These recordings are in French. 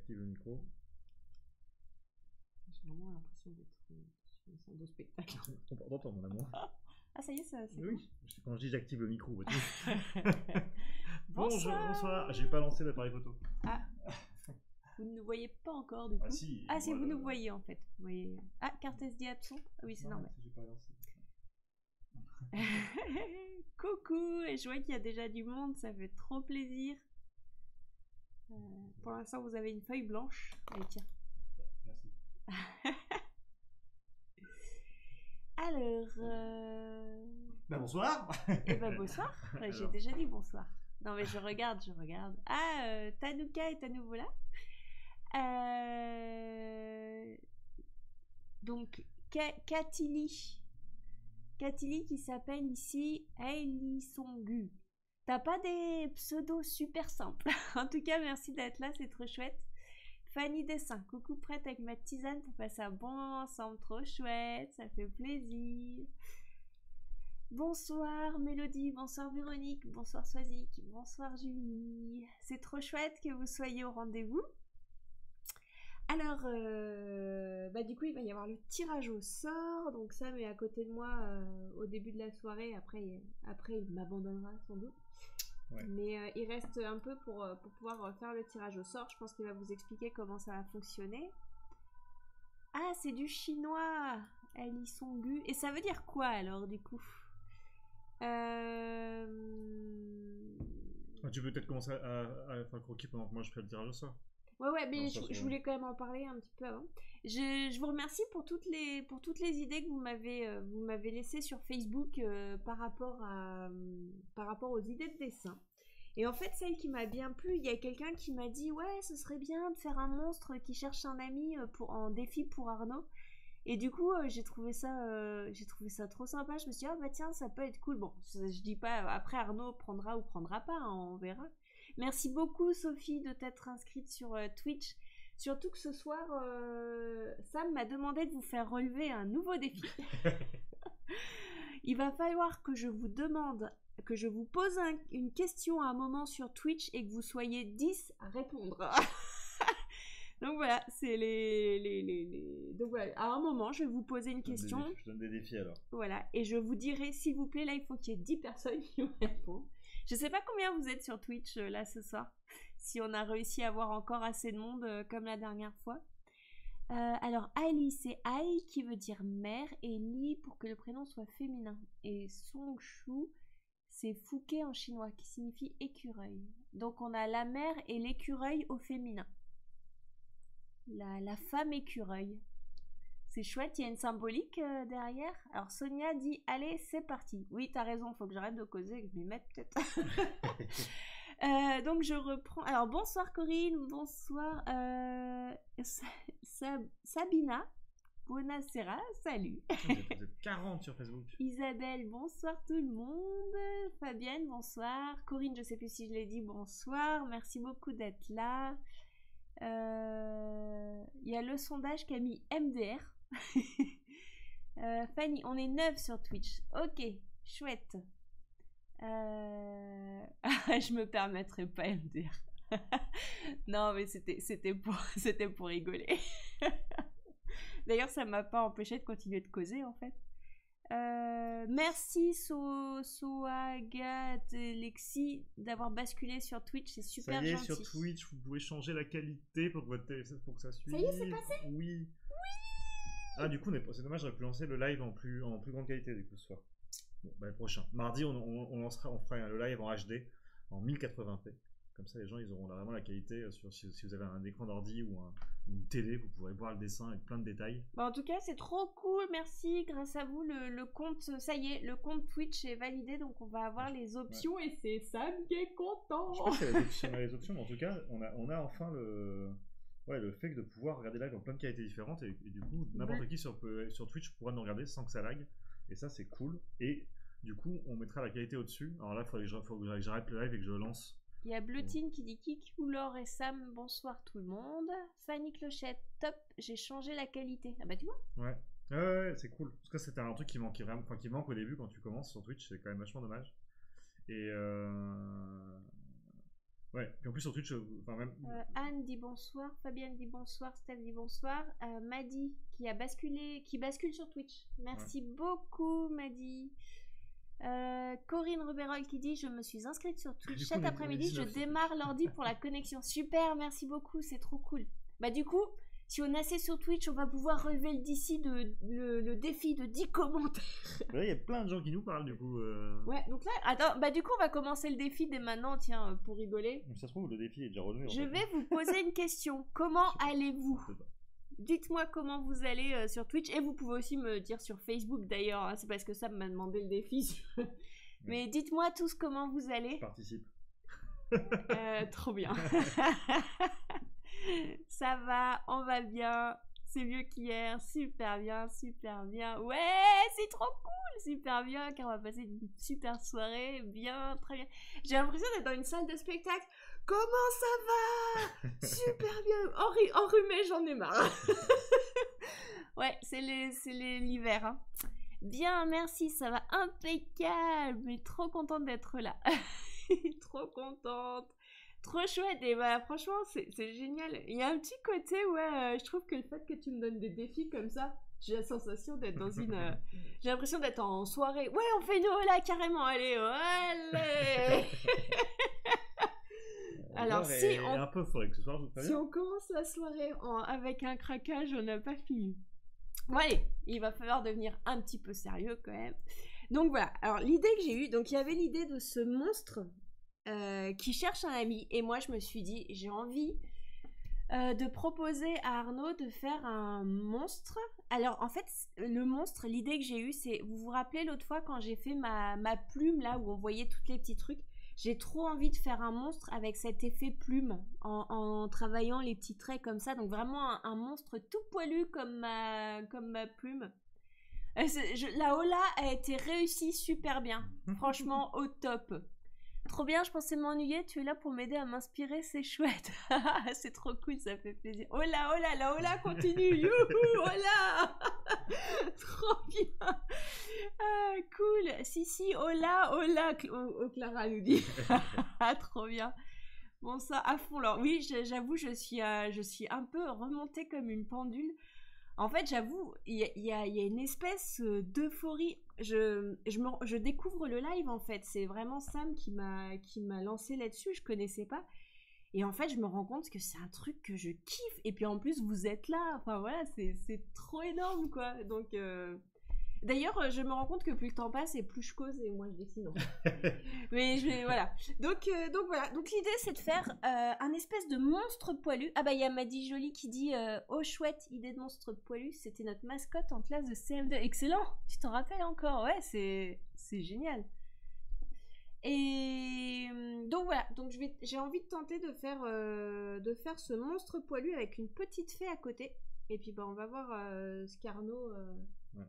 j'active le micro. J'ai vraiment l'impression d'être sur une salle de spectacle. On t'entend, mon amour. Ah, ça y est, c'est Oui, quand je dis j'active le micro. bon. Bonjour, bonsoir. J'ai pas lancé l'appareil photo. Ah, vous ne nous voyez pas encore du coup. Ah si. Ah, si vous nous voyez en fait. Vous voyez... Ah, carte SD absent. Ah oui, c'est normal. J'ai pas lancé. Coucou, et je vois qu'il y a déjà du monde, ça fait trop plaisir. Pour l'instant, vous avez une feuille blanche. Allez, tiens. Merci. Alors, Bonsoir. eh ben bonsoir. J'ai déjà dit bonsoir. Non mais je regarde. Ah, Tanuka est à nouveau là. Donc, Katili qui s'appelle ici Aili Songu. T'as pas des pseudos super simples. En tout cas, merci d'être là, c'est trop chouette. Fanny Dessin, coucou, prête avec ma tisane pour passer un bon moment ensemble, trop chouette, ça fait plaisir. Bonsoir Mélodie, bonsoir Véronique, bonsoir Swazik, bonsoir Julie. C'est trop chouette que vous soyez au rendez-vous. Alors, du coup, il va y avoir le tirage au sort. Donc Sam est à côté de moi au début de la soirée. Après il m'abandonnera sans doute. Ouais. Mais il reste un peu pour pouvoir faire le tirage au sort. Je pense qu'il va vous expliquer comment ça va fonctionner. Ah, c'est du chinois, Ali Songu. Et ça veut dire quoi alors du coup? Tu peux peut-être commencer à faire le croquis pendant que moi je fais le tirage au sort. Ouais, mais je voulais quand même en parler un petit peu avant. Je vous remercie pour toutes les idées que vous m'avez laissées sur Facebook par rapport aux idées de dessin. Et en fait, celle qui m'a bien plu, il y a quelqu'un qui m'a dit ouais, ce serait bien de faire un monstre qui cherche un ami en défi pour Arnaud. Et du coup, j'ai trouvé ça trop sympa. Je me suis dit ah bah tiens, ça peut être cool. Bon, je dis pas après Arnaud prendra ou prendra pas, hein, on verra. Merci beaucoup Sophie de t'être inscrite sur Twitch. Surtout que ce soir, Sam m'a demandé de vous faire relever un nouveau défi. Il va falloir que je vous pose une question à un moment sur Twitch et que vous soyez 10 à répondre. Donc voilà, c'est Donc voilà, à un moment, je vais vous poser une question. Je donne des défis alors. Voilà, et je vous dirai, s'il vous plaît, là, il faut qu'il y ait 10 personnes qui me répondent. Je sais pas combien vous êtes sur Twitch là ce soir, si on a réussi à avoir encore assez de monde comme la dernière fois. Alors Aili, c'est Ai qui veut dire mère et Li pour que le prénom soit féminin. Et Songshu, c'est Fouquet en chinois qui signifie écureuil. Donc on a la mère et l'écureuil au féminin. La femme écureuil. C'est chouette, il y a une symbolique derrière. Alors Sonia dit allez, c'est parti. Oui, t'as raison, faut que j'arrête de causer avec mes maîtres peut-être. Donc je reprends. Alors bonsoir Corinne, bonsoir Sabina, Bonacera, salut. Vous êtes 40 sur Facebook. Isabelle, bonsoir tout le monde. Fabienne, bonsoir. Corinne, je sais plus si je l'ai dit, bonsoir. Merci beaucoup d'être là. Il y a le sondage qui a mis MDR. Fanny, on est 9 sur Twitch. Ok, chouette. Je me permettrai pas MDR. Non, mais c'était pour rigoler. D'ailleurs, ça m'a pas empêché de continuer de causer en fait. Merci Soagat Lexi d'avoir basculé sur Twitch, c'est super gentil. Ça y est, sur Twitch, vous pouvez changer la qualité pour que ça suive. Ça y est, c'est passé? Oui. Ah, du coup, c'est dommage, j'aurais pu lancer le live en plus grande qualité du coup ce soir. Bon, bah, le prochain. Mardi, on fera le live en HD, en 1080p. Comme ça, les gens, ils auront vraiment la qualité. Si vous avez un écran d'ordi ou une télé, vous pourrez voir le dessin avec plein de détails. Bah, en tout cas, c'est trop cool. Merci. Grâce à vous, le compte, ça y est, le compte Twitch est validé. Donc, on va avoir les options et c'est Sam qui est content. Je sais pas si les options, mais en tout cas, on a enfin le fait de pouvoir regarder live en plein de qualités différentes. Et du coup, n'importe qui sur Twitch pourra nous regarder sans que ça lag. Et ça, c'est cool. Et du coup, on mettra la qualité au-dessus. Alors là, il faut que j'arrête le live et que je lance. Il y a Bleutine qui dit Kikou, Laure et Sam, bonsoir tout le monde. Fanny Clochette, top, j'ai changé la qualité. Ah bah tu vois. Ouais, c'est cool. Parce que c'était un truc qui manque au début quand tu commences sur Twitch, c'est quand même vachement dommage. Et Ouais, puis en plus sur Twitch, enfin même... Anne dit bonsoir, Fabienne dit bonsoir, Steph dit bonsoir, Maddy qui bascule sur Twitch. Merci beaucoup Maddy. Corinne Ruberol qui dit je me suis inscrite sur Twitch cet après-midi, je démarre l'ordi pour la connexion. Super, merci beaucoup, c'est trop cool. Bah du coup, si on est assez sur Twitch, on va pouvoir relever le défi de 10 commentaires. Il y a plein de gens qui nous parlent du coup. Ouais, donc là, attends, bah du coup on va commencer le défi dès maintenant, tiens, pour rigoler. Ça se trouve, le défi est déjà relevé. Je vais vous poser une question. Comment allez-vous ? Dites-moi comment vous allez sur Twitch, et vous pouvez aussi me dire sur Facebook d'ailleurs, hein, c'est parce que ça m'a demandé le défi. Mais dites-moi tous comment vous allez. Je participe. Trop bien. Ça va, on va bien, c'est mieux qu'hier, super bien, super bien. Ouais, c'est trop cool, super bien, car on va passer une super soirée, bien, très bien. J'ai l'impression d'être dans une salle de spectacle. Comment ça va? Super bien. Enrhumé, j'en ai marre. Ouais, c'est l'hiver. Hein. Bien, merci, ça va impeccable. Mais trop contente d'être là. Trop contente. Trop chouette. Et bah, franchement, c'est génial. Il y a un petit côté, ouais, je trouve que le fait que tu me donnes des défis comme ça, j'ai la sensation d'être dans une... j'ai l'impression d'être en soirée. Ouais, on fait une hola carrément. Allez, allez. Alors, si on... un peu frais que ce soir, si on commence la soirée avec un craquage, on n'a pas fini. Bon, allez, il va falloir devenir un petit peu sérieux quand même. Donc voilà, alors l'idée que j'ai eue, donc il y avait l'idée de ce monstre qui cherche un ami. Et moi, je me suis dit, j'ai envie de proposer à Arnaud de faire un monstre. Alors, en fait, le monstre, l'idée que j'ai eue, c'est... Vous vous rappelez l'autre fois quand j'ai fait ma plume, là, où on voyait tous les petits trucs? J'ai trop envie de faire un monstre avec cet effet plume, en travaillant les petits traits comme ça. Donc vraiment un monstre tout poilu comme ma plume. La hola a été réussie super bien. Franchement, au top. Trop bien, je pensais m'ennuyer. Tu es là pour m'aider à m'inspirer, c'est chouette. C'est trop cool, ça fait plaisir. Hola, hola, la hola continue. Youhou, hola. Trop bien. Ah, cool. Si, hola, hola. Clara nous dit. Trop bien. Bon, ça, à fond. Alors, oui, j'avoue, je suis un peu remontée comme une pendule. En fait, j'avoue, il y a une espèce d'euphorie. Je découvre le live, en fait. C'est vraiment Sam qui m'a lancé là-dessus. Je connaissais pas. Et en fait, je me rends compte que c'est un truc que je kiffe. Et puis, en plus, vous êtes là. Enfin, voilà, c'est trop énorme, quoi. Donc... D'ailleurs, je me rends compte que plus le temps passe et plus je cause et moins je dessine. Mais voilà. Donc voilà. Donc l'idée, c'est de faire un espèce de monstre poilu. Ah bah il y a Maddy Jolie qui dit oh chouette idée de monstre poilu. C'était notre mascotte en classe de CM2. Excellent. Tu t'en rappelles encore? Ouais, c'est génial. Et donc voilà. Donc j'ai envie de tenter de faire ce monstre poilu avec une petite fée à côté. Et puis bah on va voir ce qu'Arnaud. Ouais.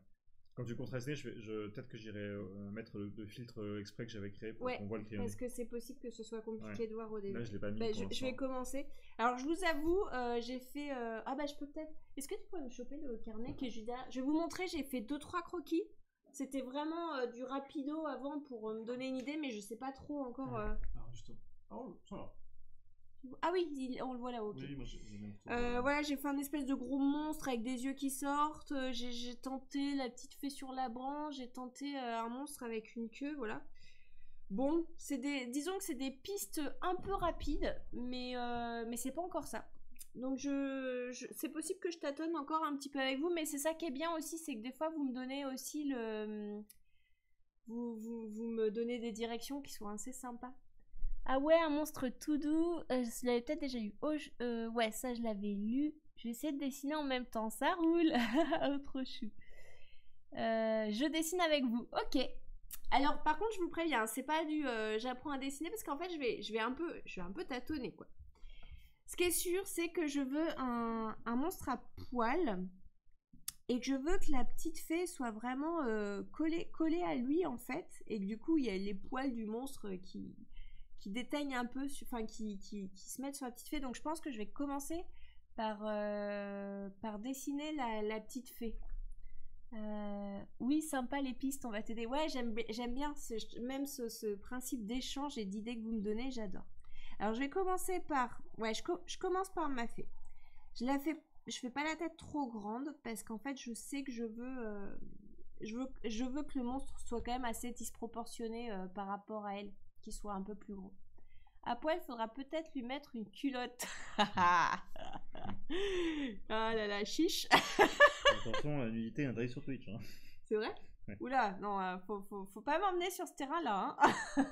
Quand tu contrastes, peut-être que j'irai mettre le filtre exprès que j'avais créé pour qu'on voit le crayonné. Parce que c'est possible que ce soit compliqué de voir au début. Là, je l'ai pas mis. Je vais commencer. Alors, je vous avoue, j'ai fait... Ah bah, je peux peut-être... Est-ce que tu pourrais me choper le carnet qui est juste derrière? Je vais vous montrer, j'ai fait 2-3 croquis. C'était vraiment du rapido avant pour me donner une idée, mais je sais pas trop encore... Alors, justement. Oh, ça va. Ah oui, on le voit là-haut. Okay. Oui, moi j'ai voilà, j'ai fait un espèce de gros monstre avec des yeux qui sortent. J'ai tenté la petite fée sur la branche. J'ai tenté un monstre avec une queue, voilà. Bon, disons que c'est des pistes un peu rapides, mais c'est pas encore ça. Donc c'est possible que je tâtonne encore un petit peu avec vous, mais c'est ça qui est bien aussi, c'est que des fois vous me donnez aussi vous me donnez des directions qui sont assez sympas. Ah ouais, un monstre tout doux, je l'avais peut-être déjà lu. Ouais, ça je l'avais lu. Je vais essayer de dessiner en même temps, ça roule. Oh, trop chou. Je dessine avec vous, ok. Alors par contre je vous préviens, c'est pas du j'apprends à dessiner parce qu'en fait je vais un peu tâtonner quoi. Ce qui est sûr c'est que je veux un monstre à poils et que je veux que la petite fée soit vraiment collée à lui en fait et que du coup il y a les poils du monstre qui déteignent un peu, enfin qui se mettent sur la petite fée. Donc je pense que je vais commencer par dessiner la petite fée. Oui, sympa les pistes, on va t'aider. Ouais, j'aime bien même ce principe d'échange et d'idées que vous me donnez, j'adore. Alors, je vais commencer par... Ouais, je commence par ma fée. Je fais pas la tête trop grande parce qu'en fait, je sais que je veux que le monstre soit quand même assez disproportionné par rapport à elle, qu'il soit un peu plus gros. À poil, il faudra peut-être lui mettre une culotte. Ah là là, chiche. Attention, la nudité est interdite sur Twitch. Hein. C'est vrai? Ouais. Oula, non, faut pas m'emmener sur ce terrain-là. Hein.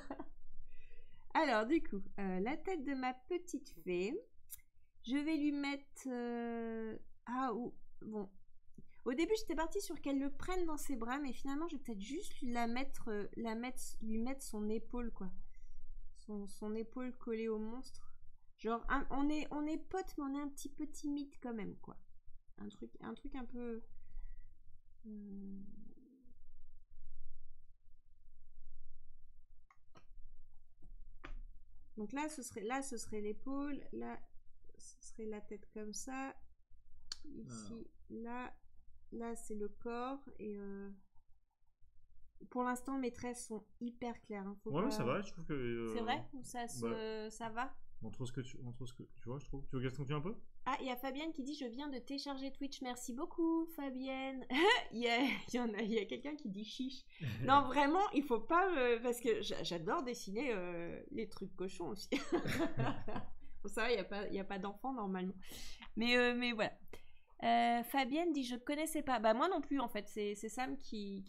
Alors, du coup, la tête de ma petite fée, je vais lui mettre... bon. Au début, j'étais partie sur qu'elle le prenne dans ses bras, mais finalement, je vais peut-être juste lui mettre son épaule, quoi. Son épaule collée au monstre. Genre, on est potes, mais on est un petit peu timide quand même, quoi. Un truc un peu... Donc là, ce serait l'épaule. Là, ce serait la tête comme ça. Ici, là, c'est le corps. Et pour l'instant, mes traits sont hyper clairs. Hein. Ouais, ça va, je trouve que... C'est vrai? Ou ça va? Montre ce que tu vois, je trouve. Tu veux qu'elle se continue un peu? Ah, il y a Fabienne qui dit: je viens de télécharger Twitch. Merci beaucoup, Fabienne. Il y a quelqu'un qui dit chiche. Non, vraiment, il faut pas. Parce que j'adore dessiner les trucs cochons aussi. Bon, ça va, il n'y a pas d'enfant normalement. Mais voilà. Fabienne dit: je ne connaissais pas. Bah, moi non plus, en fait. C'est Sam qui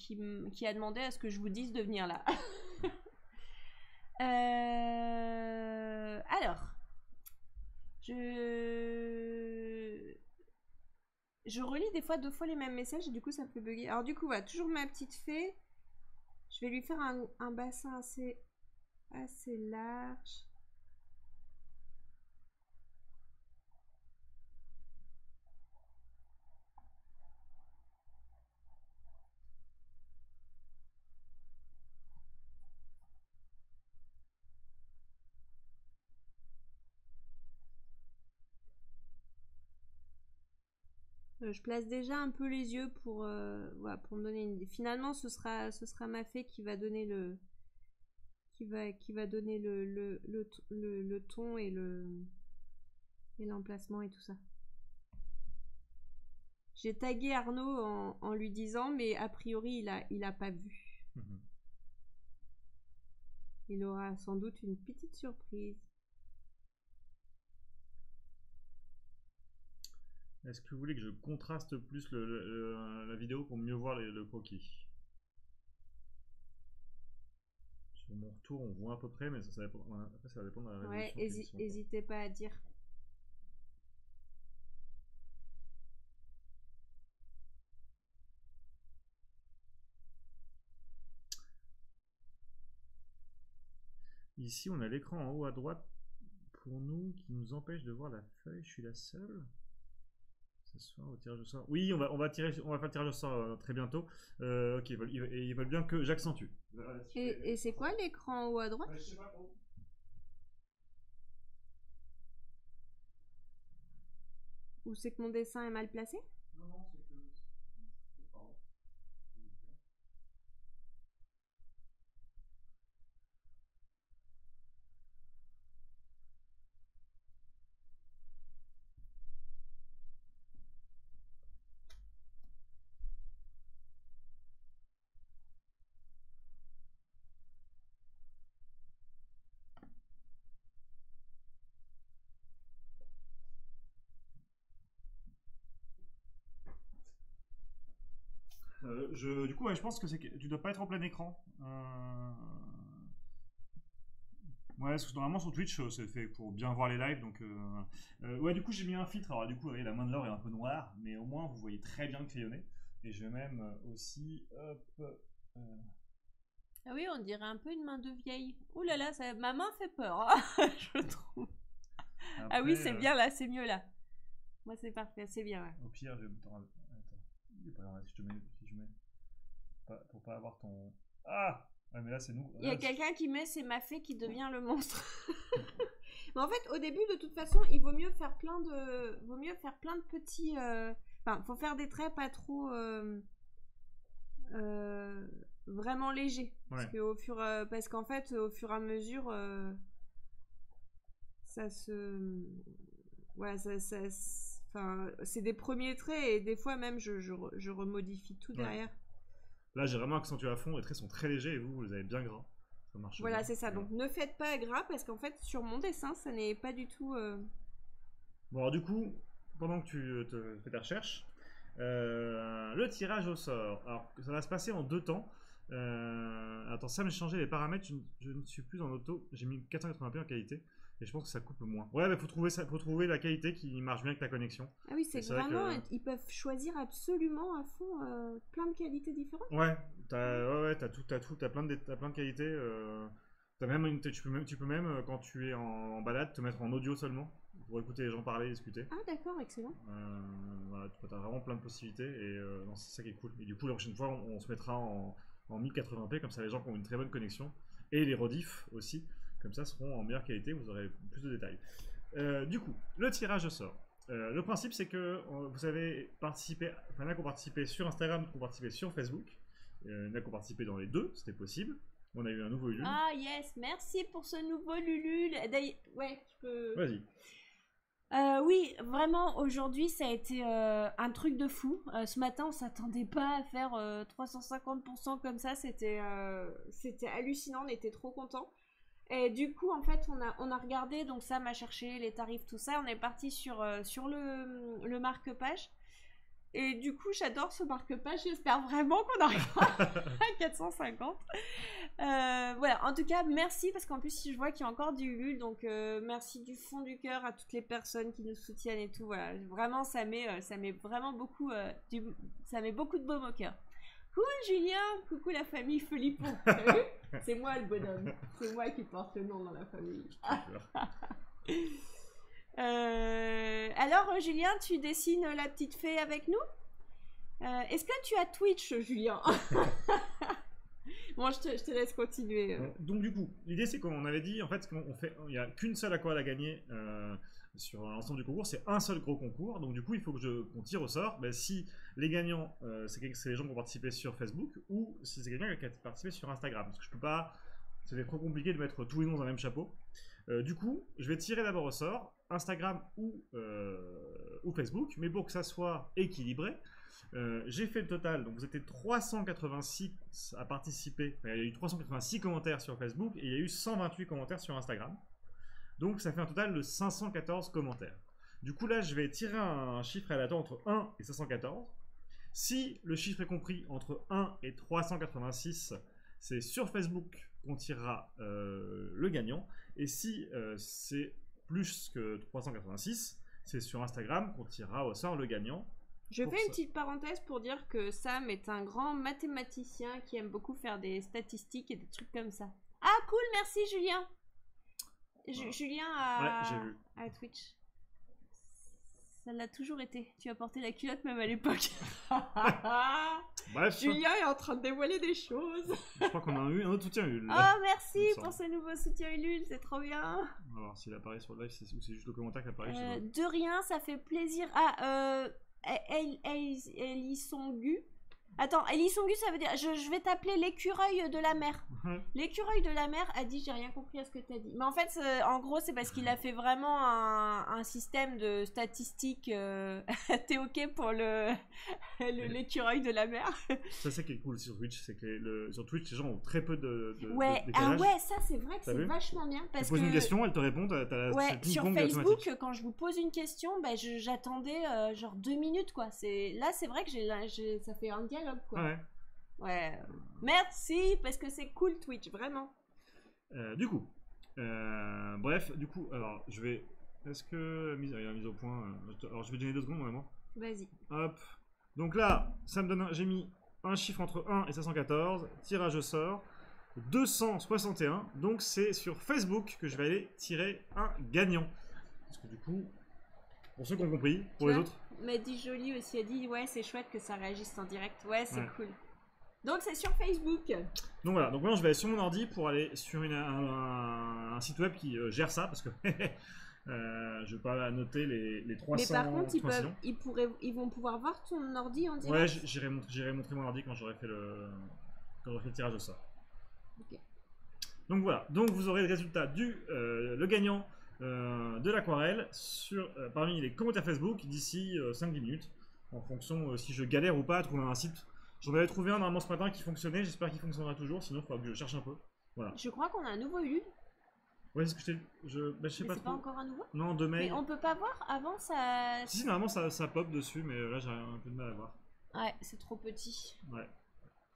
a demandé à ce que je vous dise de venir là. Alors, je relis des fois 2 fois les mêmes messages et du coup ça me fait bugger. Alors du coup, voilà, toujours ma petite fée. Je vais lui faire un bassin assez large. Je place déjà un peu les yeux pour me donner une idée. Finalement, ce sera ma fée qui va donner le ton et l'emplacement et tout ça. J'ai tagué Arnaud en lui disant, mais a priori il a pas vu. Il aura sans doute une petite surprise. Est-ce que vous voulez que je contraste plus la vidéo pour mieux voir le croquis? Sur mon retour, on voit à peu près, mais ça va dépendre, après ça va dépendre de la résolution. Ouais, n'hésitez pas à dire. Ici, on a l'écran en haut à droite pour nous qui nous empêche de voir la feuille. Je suis la seule. Ce soir au tirage au sort. Oui, on va faire le tirage au sort très bientôt. Ok, ils veulent bien que j'accentue. Et c'est quoi l'écran en haut à droite? Je sais pas trop. Ou c'est que mon dessin est mal placé? Non, c'est que... Du coup, ouais, je pense que tu dois pas être en plein écran. Ouais, parce que normalement sur Twitch, c'est fait pour bien voir les lives. Donc, ouais, du coup, j'ai mis un filtre. Alors, du coup, la main de Laure est un peu noire, mais au moins, vous voyez très bien le crayonné. Et je vais même aussi, hop. Ah oui, on dirait un peu une main de vieille. Ouh là là, ma main fait peur, hein, je trouve. Après, ah oui, c'est bien là, c'est mieux là. Moi, c'est parfait, c'est bien. Ouais. Au pire, je vais me attends. Il est pas grave, si je mets. Pour pas avoir ton. Ah! Ouais, mais là, c'est nous. Il y a quelqu'un qui met c'est ma fée qui devient le monstre. Mais en fait, au début, de toute façon, il vaut mieux faire plein de petits. Enfin, faut faire des traits pas trop vraiment légers, parce qu'en fait, au fur et à mesure, ça se... Voilà, enfin, c'est des premiers traits et des fois même je remodifie tout derrière. Là, j'ai vraiment accentué à fond. Les traits sont très légers et vous les avez bien gras. Ça marche voilà, bien. c'est ça. Donc ne faites pas gras parce qu'en fait, sur mon dessin, ça n'est pas du tout... Bon, alors du coup, pendant que tu te fais ta recherche, le tirage au sort. Alors, ça va se passer en 2 temps. Attends, ça, j'ai changé les paramètres. Je ne suis plus en auto. J'ai mis 480p en qualité. Et je pense que ça coupe moins. Ouais, mais faut trouver la qualité qui marche bien avec ta connexion. Ah oui, c'est vraiment... Ils peuvent choisir absolument à fond plein de qualités différentes. Ouais, t'as plein de qualités. Tu peux même, quand tu es en balade, te mettre en audio seulement pour écouter les gens parler, discuter. Ah d'accord, excellent. Voilà, t'as vraiment plein de possibilités et c'est ça qui est cool. Et du coup, la prochaine fois, on se mettra en 1080p, comme ça les gens qui ont une très bonne connexion et les rediffs aussi. Comme ça, seront en meilleure qualité, vous aurez plus de détails. Du coup, le tirage au sort. Le principe, c'est que vous avez participé, enfin, il y en a qui ont participé sur Instagram, d'autres qui ont participé sur Facebook. Il y en a qui ont participé dans les deux, c'était possible. On a eu un nouveau Ulule. Ah yes, merci pour ce nouveau Lulule. Ouais, je peux... Vas-y. Oui, vraiment, aujourd'hui, ça a été un truc de fou. Ce matin, on s'attendait pas à faire 350% comme ça. C'était hallucinant, on était trop contents. Et du coup, en fait, on a regardé, donc ça m'a cherché les tarifs, tout ça. On est parti sur le marque-page. Et du coup, j'adore ce marque-page. J'espère vraiment qu'on arrivera à 450. Voilà, en tout cas, merci. Parce qu'en plus, si je vois qu'il y a encore du Ulule, donc merci du fond du cœur à toutes les personnes qui nous soutiennent et tout. Voilà, vraiment, ça met vraiment beaucoup, ça met beaucoup de baume au cœur. Coucou Julien, coucou la famille Felipon. C'est moi le bonhomme. C'est moi qui porte le nom dans la famille. Alors Julien, tu dessines la petite fée avec nous? Est-ce que tu as Twitch, Julien? Bon, je te laisse continuer. Donc du coup, l'idée c'est qu'on avait dit, en fait, il n'y a qu'une seule aquarelle à gagner sur l'ensemble du concours, c'est un seul gros concours. Donc du coup, il faut qu'on tire au sort. Ben, si les gagnants, c'est les gens qui ont participé sur Facebook ou si c'est quelqu'un qui a participé sur Instagram. Parce que je peux pas, c'était trop compliqué de mettre tous les noms dans le même chapeau. Du coup, je vais tirer d'abord au sort Instagram ou Facebook, mais pour que ça soit équilibré, j'ai fait le total. Donc vous étiez 386 à participer. Enfin, il y a eu 386 commentaires sur Facebook et il y a eu 128 commentaires sur Instagram. Donc ça fait un total de 514 commentaires. Du coup là, je vais tirer un chiffre aléatoire entre 1 et 514. Si le chiffre est compris entre 1 et 386, c'est sur Facebook qu'on tirera le gagnant. Et si c'est plus que 386, c'est sur Instagram qu'on tirera au sort le gagnant. Je fais une petite parenthèse pour dire que Sam est un grand mathématicien qui aime beaucoup faire des statistiques et des trucs comme ça. Ah cool, merci Julien. Julien à Twitch. Ça l'a toujours été. Tu as porté la culotte même à l'époque. Bref. Julien est en train de dévoiler des choses. Je crois qu'on a eu un autre soutien Ulule. Oh merci pour ce nouveau soutien Ulule, c'est trop bien. On va voir s'il apparaît sur le live ou c'est juste le commentaire qui apparaît. De rien, ça fait plaisir. Ah, Elisongu. Attends, Elisongu, ça veut dire je vais t'appeler l'écureuil de la mer. L'écureuil de la mer a dit, j'ai rien compris à ce que tu as dit. Mais en fait, en gros, c'est parce qu'il a fait vraiment un système de statistiques TOK pour l'écureuil de la mer. Ça, c'est qui est cool sur Twitch, c'est que sur Twitch, les gens ont très peu de ouais, ah ouais, ça c'est vrai que c'est vachement bien. Parce tu poses une question, elle te répond. Ouais, sur Facebook, quand je vous pose une question, bah, j'attendais genre 2 minutes, quoi. Là, c'est vrai que ça fait un dialogue. Quoi. Ouais. Merci parce que c'est cool Twitch, vraiment. Du coup, bref, du coup, alors je vais. Est-ce que mise au point. Alors je vais donner 2 secondes vraiment. Vas-y. Hop. Donc là, ça me donne. J'ai mis un chiffre entre 1 et 514. Tirage au sort 261. Donc c'est sur Facebook que je vais aller tirer un gagnant. Parce que du coup, pour ceux qui ont compris, pour les autres. Mehdi Jolie aussi a dit ouais c'est chouette que ça réagisse en direct, ouais c'est cool. Donc c'est sur Facebook. Donc voilà, donc maintenant je vais aller sur mon ordi pour aller sur un site web qui gère ça parce que je vais pas noter les 300. Mais par contre ils vont pouvoir voir ton ordi en direct. Ouais, j'irai montrer mon ordi quand j'aurai fait le tirage au sort. Ok. Donc voilà, donc vous aurez le résultat le gagnant de l'aquarelle parmi les commentaires Facebook d'ici 5-10 minutes, en fonction si je galère ou pas à trouver un site. J'en avais trouvé un normalement ce matin qui fonctionnait, j'espère qu'il fonctionnera toujours, sinon il faudra que je cherche un peu. Voilà. Je crois qu'on a un nouveau Ulule. Ouais, c'est ce que je t'ai. Je sais Mais pas c'est trop. pas encore un nouveau? Non, de mail. Mais on peut pas voir avant ça. Si, normalement ça pop dessus, mais là j'ai un peu de mal à voir. Ouais, c'est trop petit. Ouais.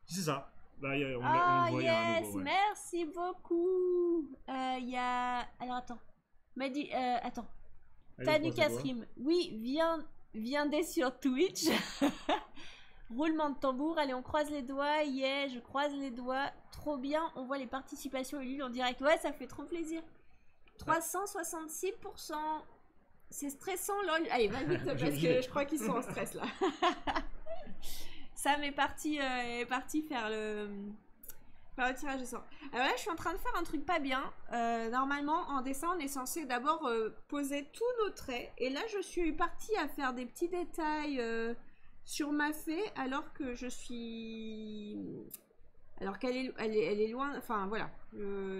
Si, c'est ça. Là, on le voit, il y a un yes, nouveau. Ouais. merci beaucoup. Il y a. Alors attends. Attends. Allez, Tanuka Stream. Oui, viendez sur Twitch. Roulement de tambour. Allez, on croise les doigts. Yeah, je croise les doigts. Trop bien. On voit les participations Ulule en direct. Ouais, ça fait trop plaisir. 366%. C'est stressant, lol. Allez, va vite parce que je crois qu'ils sont en stress là. Sam est parti faire le tirage de sort. Alors là, je suis en train de faire un truc pas bien. Normalement, en dessin, on est censé d'abord poser tous nos traits. Et là, je suis partie à faire des petits détails sur ma fée, alors que je suis... Alors qu'elle est loin... Enfin, voilà.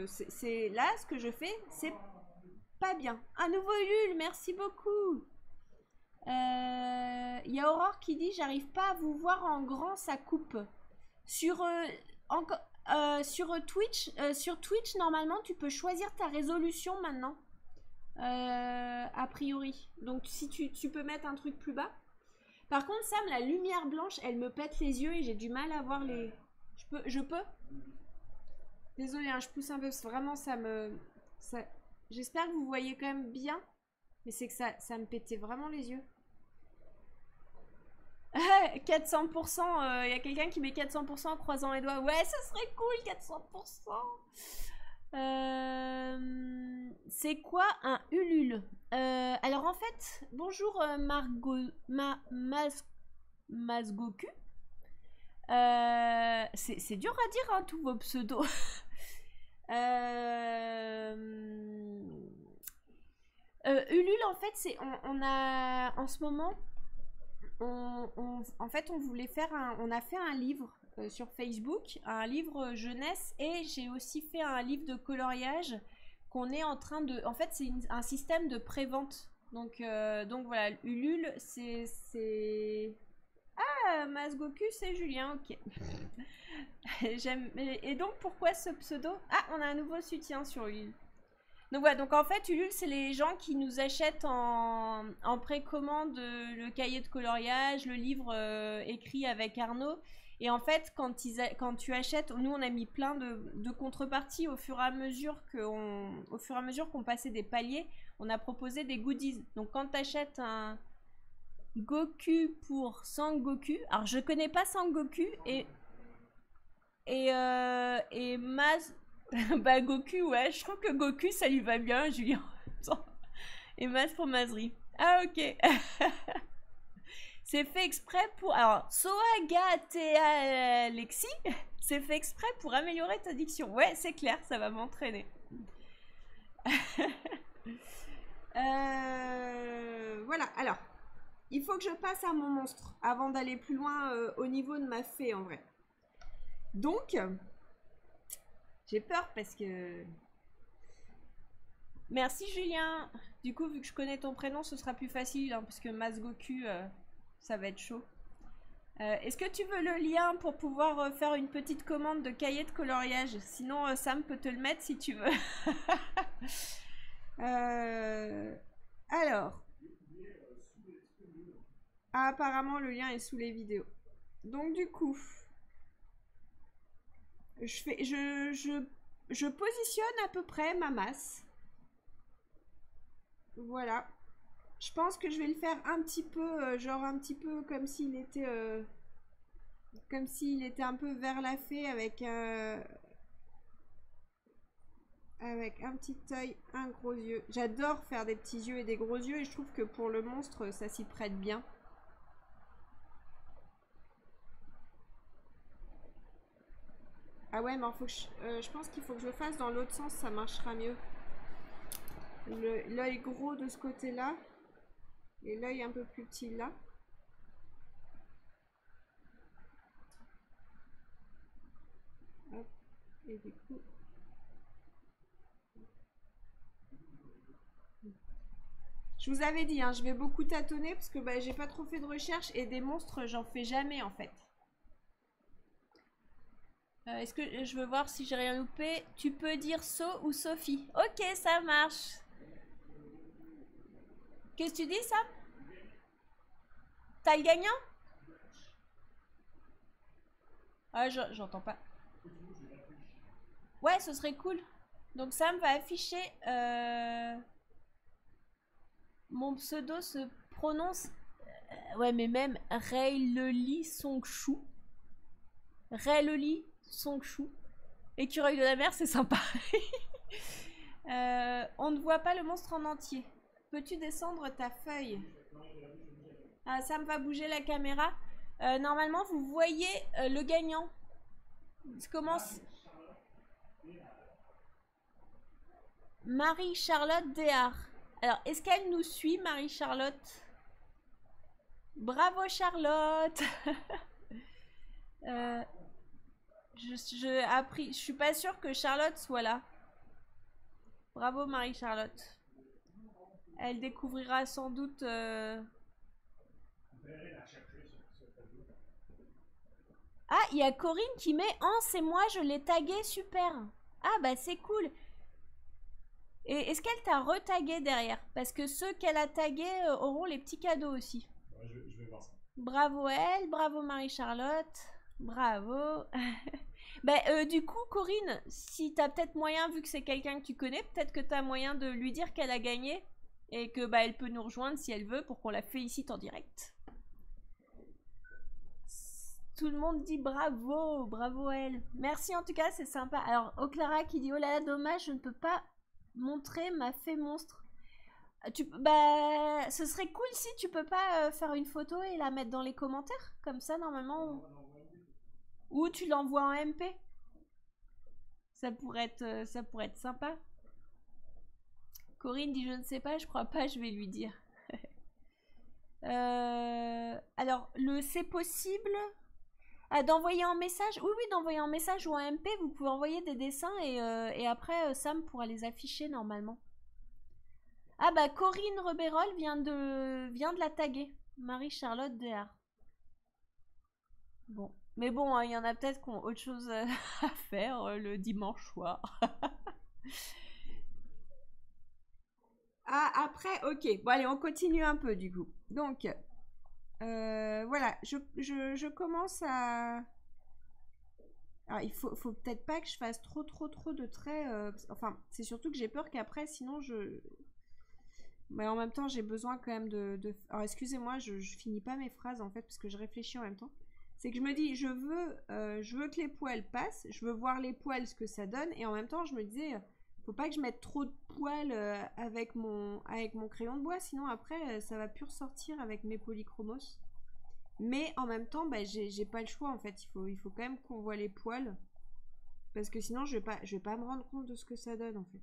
C'est là, ce que je fais, c'est pas bien. Un nouveau Ulule, merci beaucoup. Il y a Aurore qui dit j'arrive pas à vous voir en grand, ça coupe. Sur Twitch, normalement, tu peux choisir ta résolution maintenant. A priori. Donc, si tu peux mettre un truc plus bas. Par contre, Sam, la lumière blanche, elle me pète les yeux et j'ai du mal à voir les... Je peux Désolée, hein, je pousse un peu. Vraiment, j'espère que vous voyez quand même bien. Mais c'est que ça me pétait vraiment les yeux. 400%, y a quelqu'un qui met 400% en croisant les doigts. Ouais, ça serait cool, 400%. C'est quoi un Ulule? Alors en fait, bonjour Mazgoku. C'est dur à dire, hein, tous vos pseudos. Ulule, en fait, c'est on a en ce moment, en fait, on voulait faire on a fait un livre sur Facebook, un livre jeunesse, et j'ai aussi fait un livre de coloriage qu'on est en train de. En fait, c'est un système de prévente. Donc voilà, Ulule, c'est. Ah, Mazgoku, c'est Julien, ok. J'aime. Et donc, pourquoi ce pseudo? Ah, on a un nouveau soutien sur Ulule. Donc voilà, donc en fait Ulule, c'est les gens qui nous achètent en précommande le cahier de coloriage, le livre écrit avec Arnaud. Et en fait, quand tu achètes, nous on a mis plein de contreparties au fur et à mesure qu'on passait des paliers, on a proposé des goodies. Donc quand tu achètes un Goku pour Sangoku, alors je connais pas Sangoku et Maz... Bah Goku, ouais, je trouve que Goku ça lui va bien, Julien. Et Maz pour Mazri. Ah ok. C'est fait exprès pour... Alors, Soaga Thea Lexi, c'est fait exprès pour améliorer ta diction. Ouais, c'est clair, ça va m'entraîner. Voilà, alors, il faut que je passe à mon monstre avant d'aller plus loin au niveau de ma fée en vrai. Donc... J'ai peur parce que... Merci Julien. Du coup, vu que je connais ton prénom, ce sera plus facile, hein, parce que Mazgoku, ça va être chaud. Est-ce que tu veux le lien pour pouvoir faire une petite commande de cahier de coloriage? Sinon, Sam peut te le mettre si tu veux. Alors. Ah, apparemment, le lien est sous les vidéos. Donc, du coup... Je positionne à peu près ma masse. Voilà. Je pense que je vais le faire un petit peu, genre un petit peu comme s'il était un peu vers la fée avec un petit œil, un gros yeux. J'adore faire des petits yeux et des gros yeux et je trouve que pour le monstre, ça s'y prête bien. Ah ouais, mais faut que je pense qu'il faut que je le fasse dans l'autre sens, ça marchera mieux. L'œil gros de ce côté-là. Et l'œil un peu plus petit là. Hop. Et du coup... Je vous avais dit, hein, je vais beaucoup tâtonner parce que bah, j'ai pas trop fait de recherche et des monstres, j'en fais jamais en fait. Est-ce que je veux voir si j'ai rien loupé? Tu peux dire So ou Sophie. Ok, ça marche. Qu'est-ce que tu dis, Sam? T'as le gagnant? Ah, j'entends pas. Ouais, ce serait cool. Donc Sam va afficher... Mon pseudo se prononce... ouais, mais même Rayleli Songshu. Rayleli Songshu. Écureuil de la mer, c'est sympa. On ne voit pas le monstre en entier. Peux-tu descendre ta feuille? Ah, Sam va bouger la caméra. Normalement, vous voyez le gagnant. Commence. Marie-Charlotte Déard. Alors, est-ce qu'elle nous suit, Marie-Charlotte? Bravo, Charlotte. Je suis pas sûre que Charlotte soit là. Bravo, Marie-Charlotte. Elle découvrira sans doute... Ah, il y a Corinne qui met « Oh, c'est moi, je l'ai tagué, super !» Ah, bah c'est cool. Et est-ce qu'elle t'a retagué derrière? Parce que ceux qu'elle a tagués auront les petits cadeaux aussi. Ouais, je vais voir ça. Bravo elle, bravo Marie-Charlotte, bravo. Bah, du coup, Corinne, si t'as peut-être moyen, vu que c'est quelqu'un que tu connais, peut-être que t'as moyen de lui dire qu'elle a gagné et que bah, elle peut nous rejoindre si elle veut pour qu'on la félicite en direct. Tout le monde dit bravo, bravo elle. Merci en tout cas, c'est sympa. Alors, Oclara qui dit oh là là, dommage, je ne peux pas montrer ma fée monstre. Bah, ce serait cool si tu peux pas faire une photo et la mettre dans les commentaires. Comme ça, normalement. Ou tu l'envoies en MP. Ça pourrait être sympa. Corinne dit je ne sais pas, je crois pas, je vais lui dire. Alors, le c'est possible d'envoyer en message. Oui, oui, d'envoyer en message ou en MP. Vous pouvez envoyer des dessins et après, Sam pourra les afficher normalement. Ah bah, Corinne Rebérol vient de la taguer. Marie-Charlotte Déard. Bon. Mais bon, il y en a peut-être qui ont autre chose à faire le dimanche soir. Ah, après, ok. Bon, allez, on continue un peu du coup. Donc, voilà, je commence à... Alors, il faut peut-être pas que je fasse trop de traits. Enfin, c'est surtout que j'ai peur qu'après, sinon, mais en même temps, j'ai besoin quand même Alors, excusez-moi, je finis pas mes phrases, en fait, parce que je réfléchis en même temps. C'est que je me dis, je veux que les poils passent, je veux voir les poils, ce que ça donne, et en même temps, je me disais... Faut pas que je mette trop de poils avec mon crayon de bois, sinon après ça va plus ressortir avec mes polychromos. Mais en même temps, bah, j'ai pas le choix en fait. Il faut quand même qu'on voit les poils. Parce que sinon je vais pas me rendre compte de ce que ça donne en fait.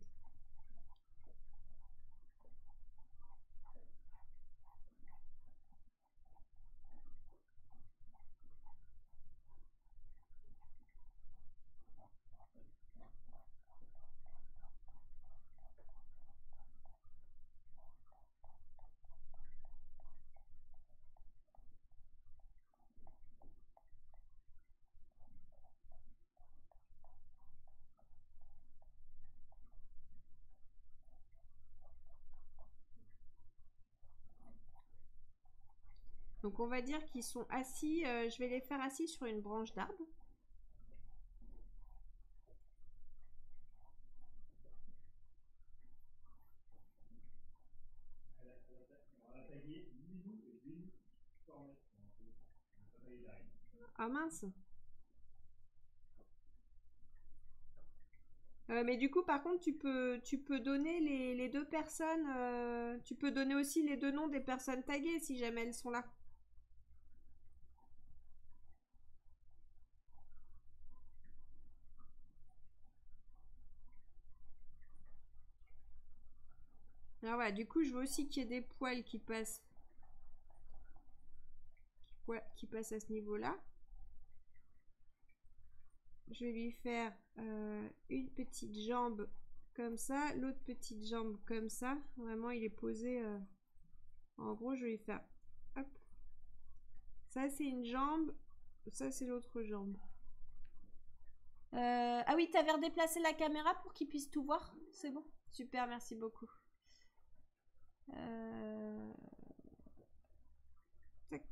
Donc on va dire qu'ils sont assis, je vais les faire assis sur une branche d'arbre. Ah mince. Mais du coup, par contre, tu peux donner les deux personnes. Tu peux donner aussi les deux noms des personnes taguées si jamais elles sont là. Alors voilà, du coup, je veux aussi qu'il y ait des poils qui passent. Qui passent à ce niveau-là. Je vais lui faire une petite jambe comme ça, l'autre petite jambe comme ça. Vraiment, il est posé En gros, je vais lui faire... Hop. Ça, c'est une jambe. Ça, c'est l'autre jambe. Ah oui, t'avais redéplacé la caméra pour qu'il puisse tout voir? C'est bon? Super, merci beaucoup. Tac.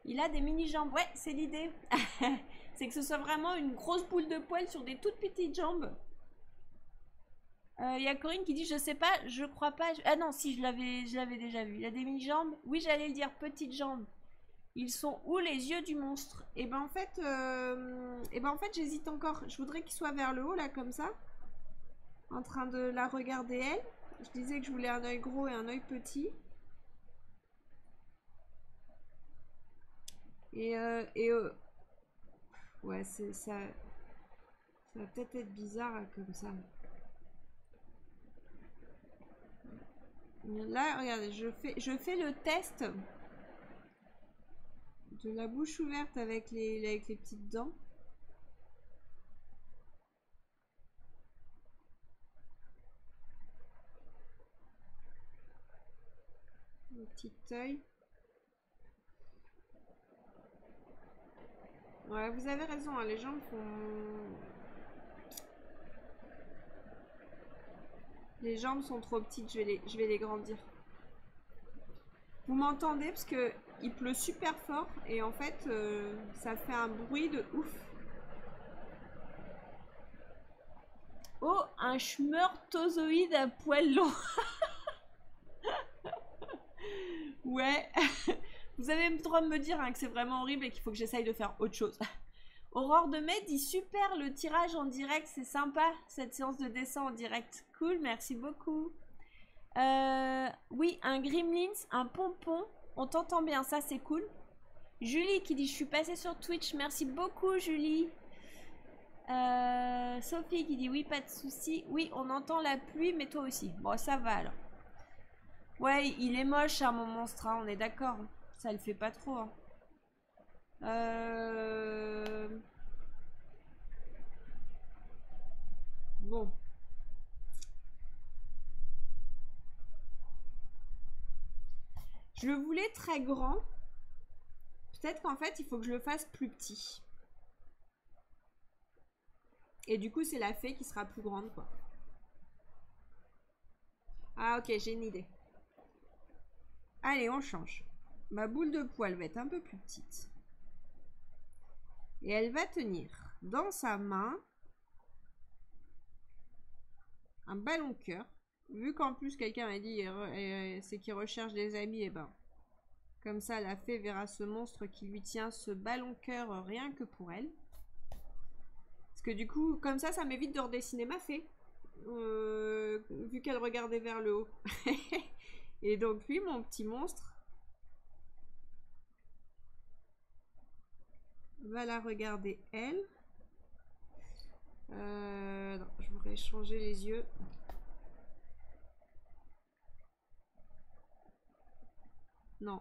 Il a des mini-jambes. Ouais, c'est l'idée. C'est que ce soit vraiment une grosse boule de poil sur des toutes petites jambes. Il y a Corinne qui dit, je sais pas, je crois pas. Ah non, si, je l'avais déjà vu. Il a des mini-jambes. Oui, j'allais le dire, petites jambes. Ils sont où les yeux du monstre? Et ben en fait, j'hésite encore. Je voudrais qu'il soit vers le haut, là, comme ça. En train de la regarder, elle. Je disais que je voulais un œil gros et un œil petit. Ouais, c'est ça. Ça va peut-être être bizarre là, comme ça. Là, regardez, je fais le test de la bouche ouverte avec les petites dents. Le petit œil. Ouais, vous avez raison, hein, les jambes font... Les jambes sont trop petites, je vais les grandir. Vous m'entendez? Parce que il pleut super fort et en fait, ça fait un bruit de ouf. Oh, un schmeurtozoïde à poil long. Ouais. Vous avez le droit de me dire hein, que c'est vraiment horrible et qu'il faut que j'essaye de faire autre chose. Aurore de Mai dit super le tirage en direct, c'est sympa cette séance de dessin en direct. Cool, merci beaucoup. Oui, un Gremlins, un pompon, on t'entend bien, ça c'est cool. Julie qui dit je suis passée sur Twitch, merci beaucoup Julie. Sophie qui dit oui, pas de souci. Oui, on entend la pluie, mais toi aussi. Bon, ça va alors. Ouais, il est moche hein, mon monstre, hein, on est d'accord. Ça le fait pas trop. Hein. Bon. Je le voulais très grand. Peut-être qu'en fait, il faut que je le fasse plus petit. Et du coup, c'est la fée qui sera plus grande, quoi. Ah, ok, j'ai une idée. Allez, on change. Ma boule de poil va être un peu plus petite. Et elle va tenir dans sa main un ballon cœur. Vu qu'en plus, quelqu'un m'a dit c'est qu'il recherche des amis, et ben... Comme ça, la fée verra ce monstre qui lui tient ce ballon cœur rien que pour elle. Parce que du coup, comme ça m'évite de redessiner ma fée. Vu qu'elle regardait vers le haut. Et donc lui, mon petit monstre, va la regarder elle. Non, je voudrais changer les yeux. Non.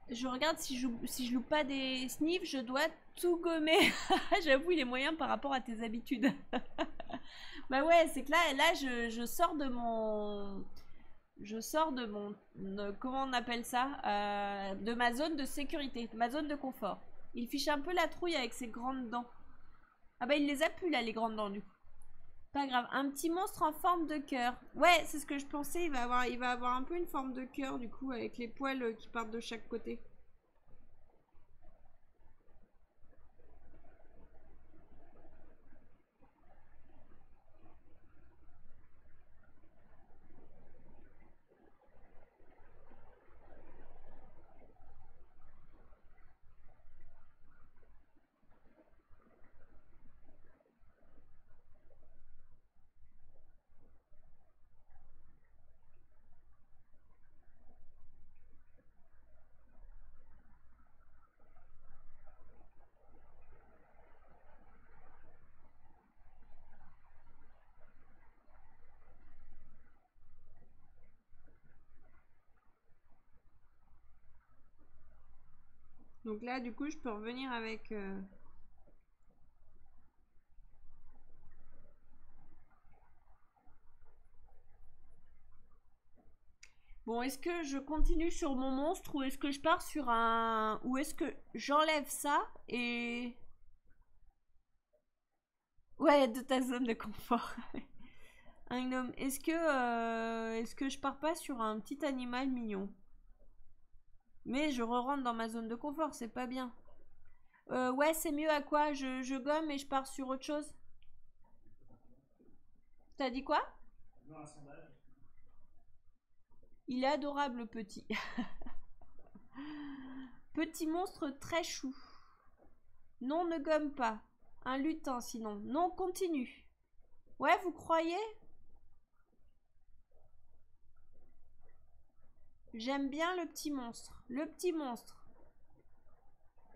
Je regarde si je loupe pas des sniffs, je dois tout gommer. J'avoue, il est moyen par rapport à tes habitudes. Bah ouais, c'est que là je sors de mon... comment on appelle ça de ma zone de sécurité, ma zone de confort. Il fiche un peu la trouille avec ses grandes dents. Ah bah il les a plus là, les grandes dents du coup. Pas grave, un petit monstre en forme de cœur. Ouais, c'est ce que je pensais, il va avoir un peu une forme de cœur du coup, avec les poils qui partent de chaque côté. Donc là, du coup, je peux revenir avec... Bon, est-ce que je continue sur mon monstre ou est-ce que je pars sur un... Ou est-ce que j'enlève ça et... Ouais, de ta zone de confort. Un gnome. Est-ce que je pars pas sur un petit animal mignon? Mais je re-rentre dans ma zone de confort, c'est pas bien. Ouais, c'est mieux à quoi? Je gomme et je pars sur autre chose? T'as dit quoi? Non, un sondage. Il est adorable, le petit. Petit monstre très chou. Non, ne gomme pas. Un lutin, sinon. Non, continue. Ouais, vous croyez? J'aime bien le petit monstre. Le petit monstre.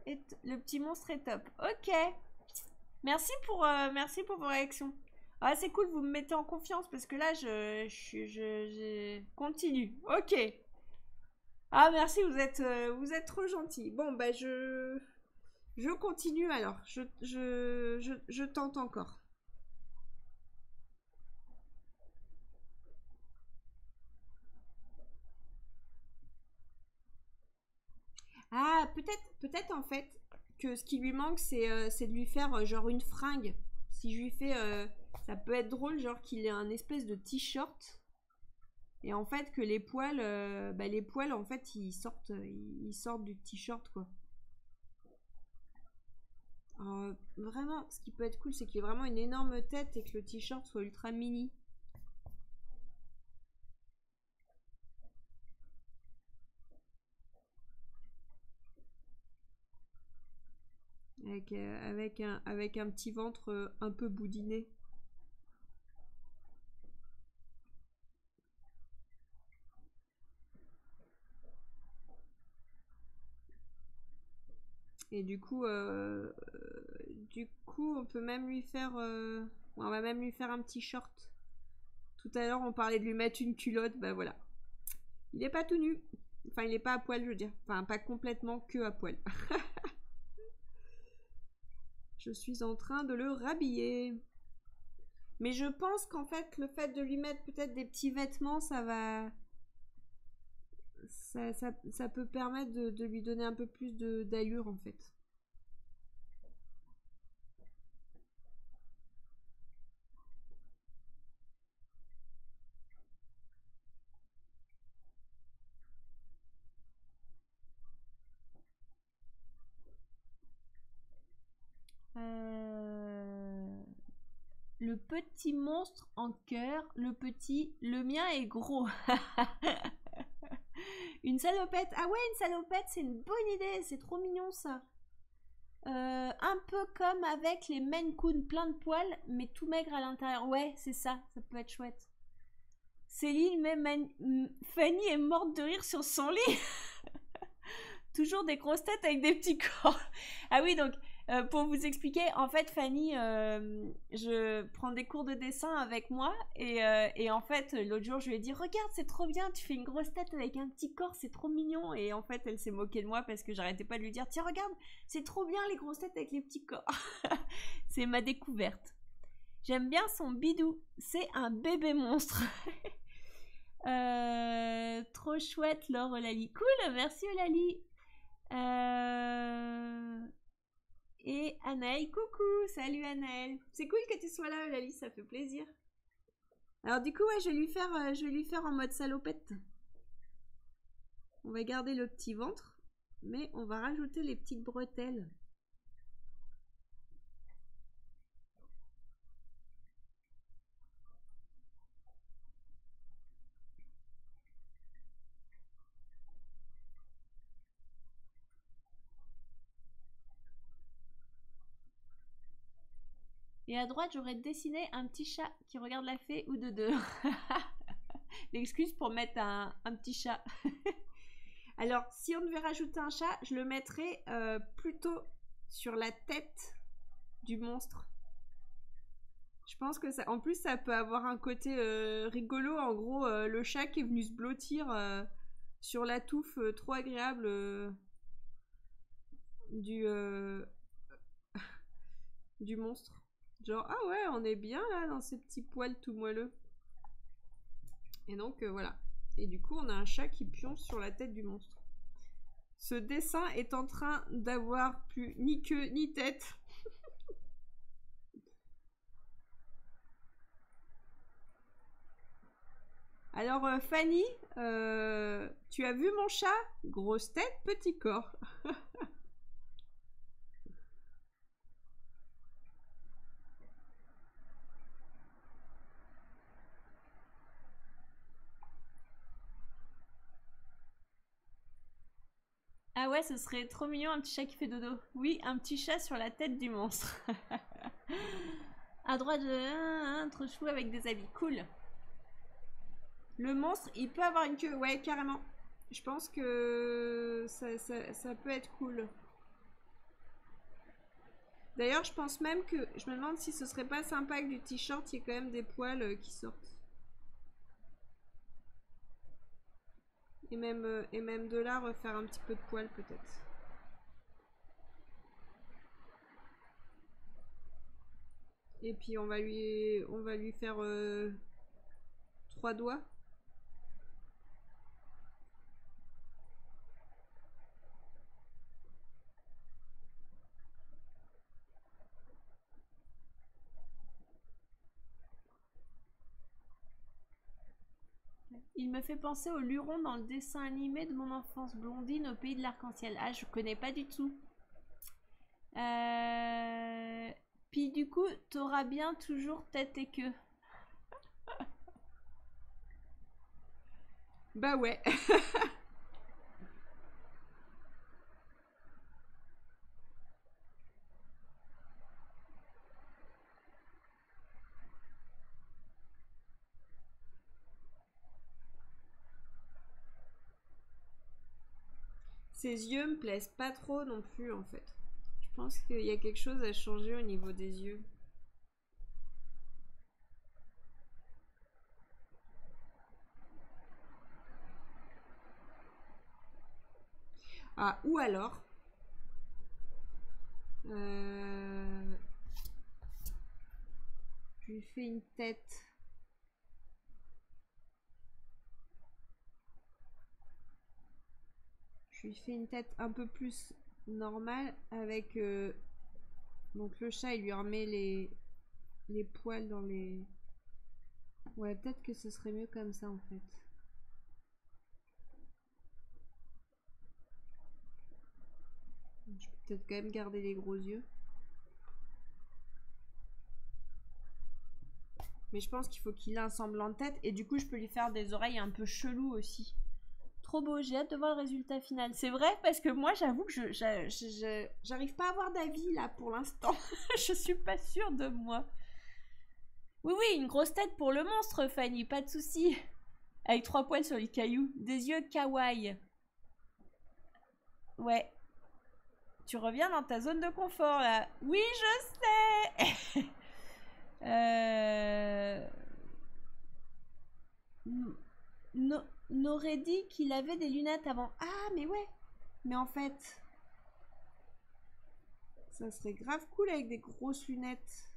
Le petit monstre est top. Ok. Merci pour vos réactions. Ah, c'est cool, vous me mettez en confiance parce que là, je continue. Ok. Ah, merci, vous êtes trop gentil. Bon, bah, je continue alors. Je tente encore. Ah, peut-être en fait que ce qui lui manque, c'est de lui faire genre une fringue. Si je lui fais, ça peut être drôle, genre qu'il ait un espèce de t-shirt. Et en fait, que les poils en fait, ils sortent du t-shirt, quoi. Alors, vraiment, ce qui peut être cool, c'est qu'il y ait vraiment une énorme tête et que le t-shirt soit ultra mini. Avec un petit ventre un peu boudiné. Et du coup, on peut même lui faire... on va même lui faire un petit short. Tout à l'heure, on parlait de lui mettre une culotte. Bah voilà. Il est pas tout nu. Enfin, il est pas à poil, je veux dire. Enfin, pas complètement que à poil. Je suis en train de le rhabiller. Mais je pense qu'en fait, le fait de lui mettre peut-être des petits vêtements, ça va... Ça peut permettre de lui donner un peu plus d'allure, en fait. Le petit monstre en cœur, le mien est gros. Une salopette. Ah ouais, une salopette, c'est une bonne idée, c'est trop mignon ça. Un peu comme avec les Maine Coon, plein de poils, mais tout maigre à l'intérieur. Ouais, c'est ça, ça peut être chouette. Céline, Fanny est morte de rire sur son lit. Toujours des grosses têtes avec des petits corps. Ah oui, donc pour vous expliquer, en fait, Fanny, je prends des cours de dessin avec moi et en fait, l'autre jour, je lui ai dit, regarde, c'est trop bien, tu fais une grosse tête avec un petit corps, c'est trop mignon. Et en fait, elle s'est moquée de moi parce que j'arrêtais pas de lui dire, tiens, regarde, c'est trop bien les grosses têtes avec les petits corps. C'est ma découverte. J'aime bien son bidou, c'est un bébé monstre. Trop chouette, Laure Lali. Cool, merci Lali. Et Anaël, coucou, salut Anaël. C'est cool que tu sois là, Lali, ça fait plaisir. Alors du coup, ouais, je vais lui faire en mode salopette. On va garder le petit ventre, mais on va rajouter les petites bretelles. Et à droite, j'aurais dessiné un petit chat qui regarde la fée ou de deux. L'excuse pour mettre un petit chat. Alors, si on devait rajouter un chat, je le mettrais plutôt sur la tête du monstre. Je pense que ça, en plus, ça peut avoir un côté rigolo. En gros, le chat qui est venu se blottir sur la touffe, trop agréable. du, du monstre. Genre, ah ouais, on est bien là dans ces petits poils tout moelleux. Et donc, voilà. Et du coup, on a un chat qui pionce sur la tête du monstre. Ce dessin est en train d'avoir plus ni queue ni tête. Alors, Fanny, tu as vu mon chat? Grosse tête, petit corps. Ah ouais, ce serait trop mignon, un petit chat qui fait dodo. Oui, un petit chat sur la tête du monstre. À droite de... trop chou avec des habits. Cool. Le monstre, il peut avoir une queue. Ouais, carrément. Je pense que ça peut être cool. D'ailleurs, je pense même que... Je me demande si ce serait pas sympa que du t-shirt, il y ait quand même des poils qui sortent. Et même de là, refaire un petit peu de poils peut-être. Et puis on va lui faire 3 doigts. Il me fait penser au luron dans le dessin animé de mon enfance, Blondine au pays de l'arc-en-ciel. Ah, je connais pas du tout. Puis du coup, t'auras bien toujours tête et queue. Bah ouais. Ses yeux me plaisent pas trop non plus en fait. Je pense qu'il y a quelque chose à changer au niveau des yeux. Ah, ou alors... je lui fais une tête... Je lui fais une tête un peu plus normale avec... donc le chat, il lui remet les poils dans les... Ouais, peut-être que ce serait mieux comme ça en fait. Je peux peut-être quand même garder les gros yeux. Mais je pense qu'il faut qu'il ait un semblant de tête. Et du coup, je peux lui faire des oreilles un peu cheloues aussi. Trop beau, j'ai hâte de voir le résultat final. C'est vrai parce que moi, j'avoue que j'arrive pas à avoir d'avis là pour l'instant. Je suis pas sûre de moi. Oui, oui, une grosse tête pour le monstre, Fanny, pas de souci. Avec 3 poils sur les cailloux. Des yeux kawaii. Ouais. Tu reviens dans ta zone de confort là. Oui, je sais. N'aurait dit qu'il avait des lunettes avant. Ah, mais ouais. Mais en fait, ça serait grave cool avec des grosses lunettes.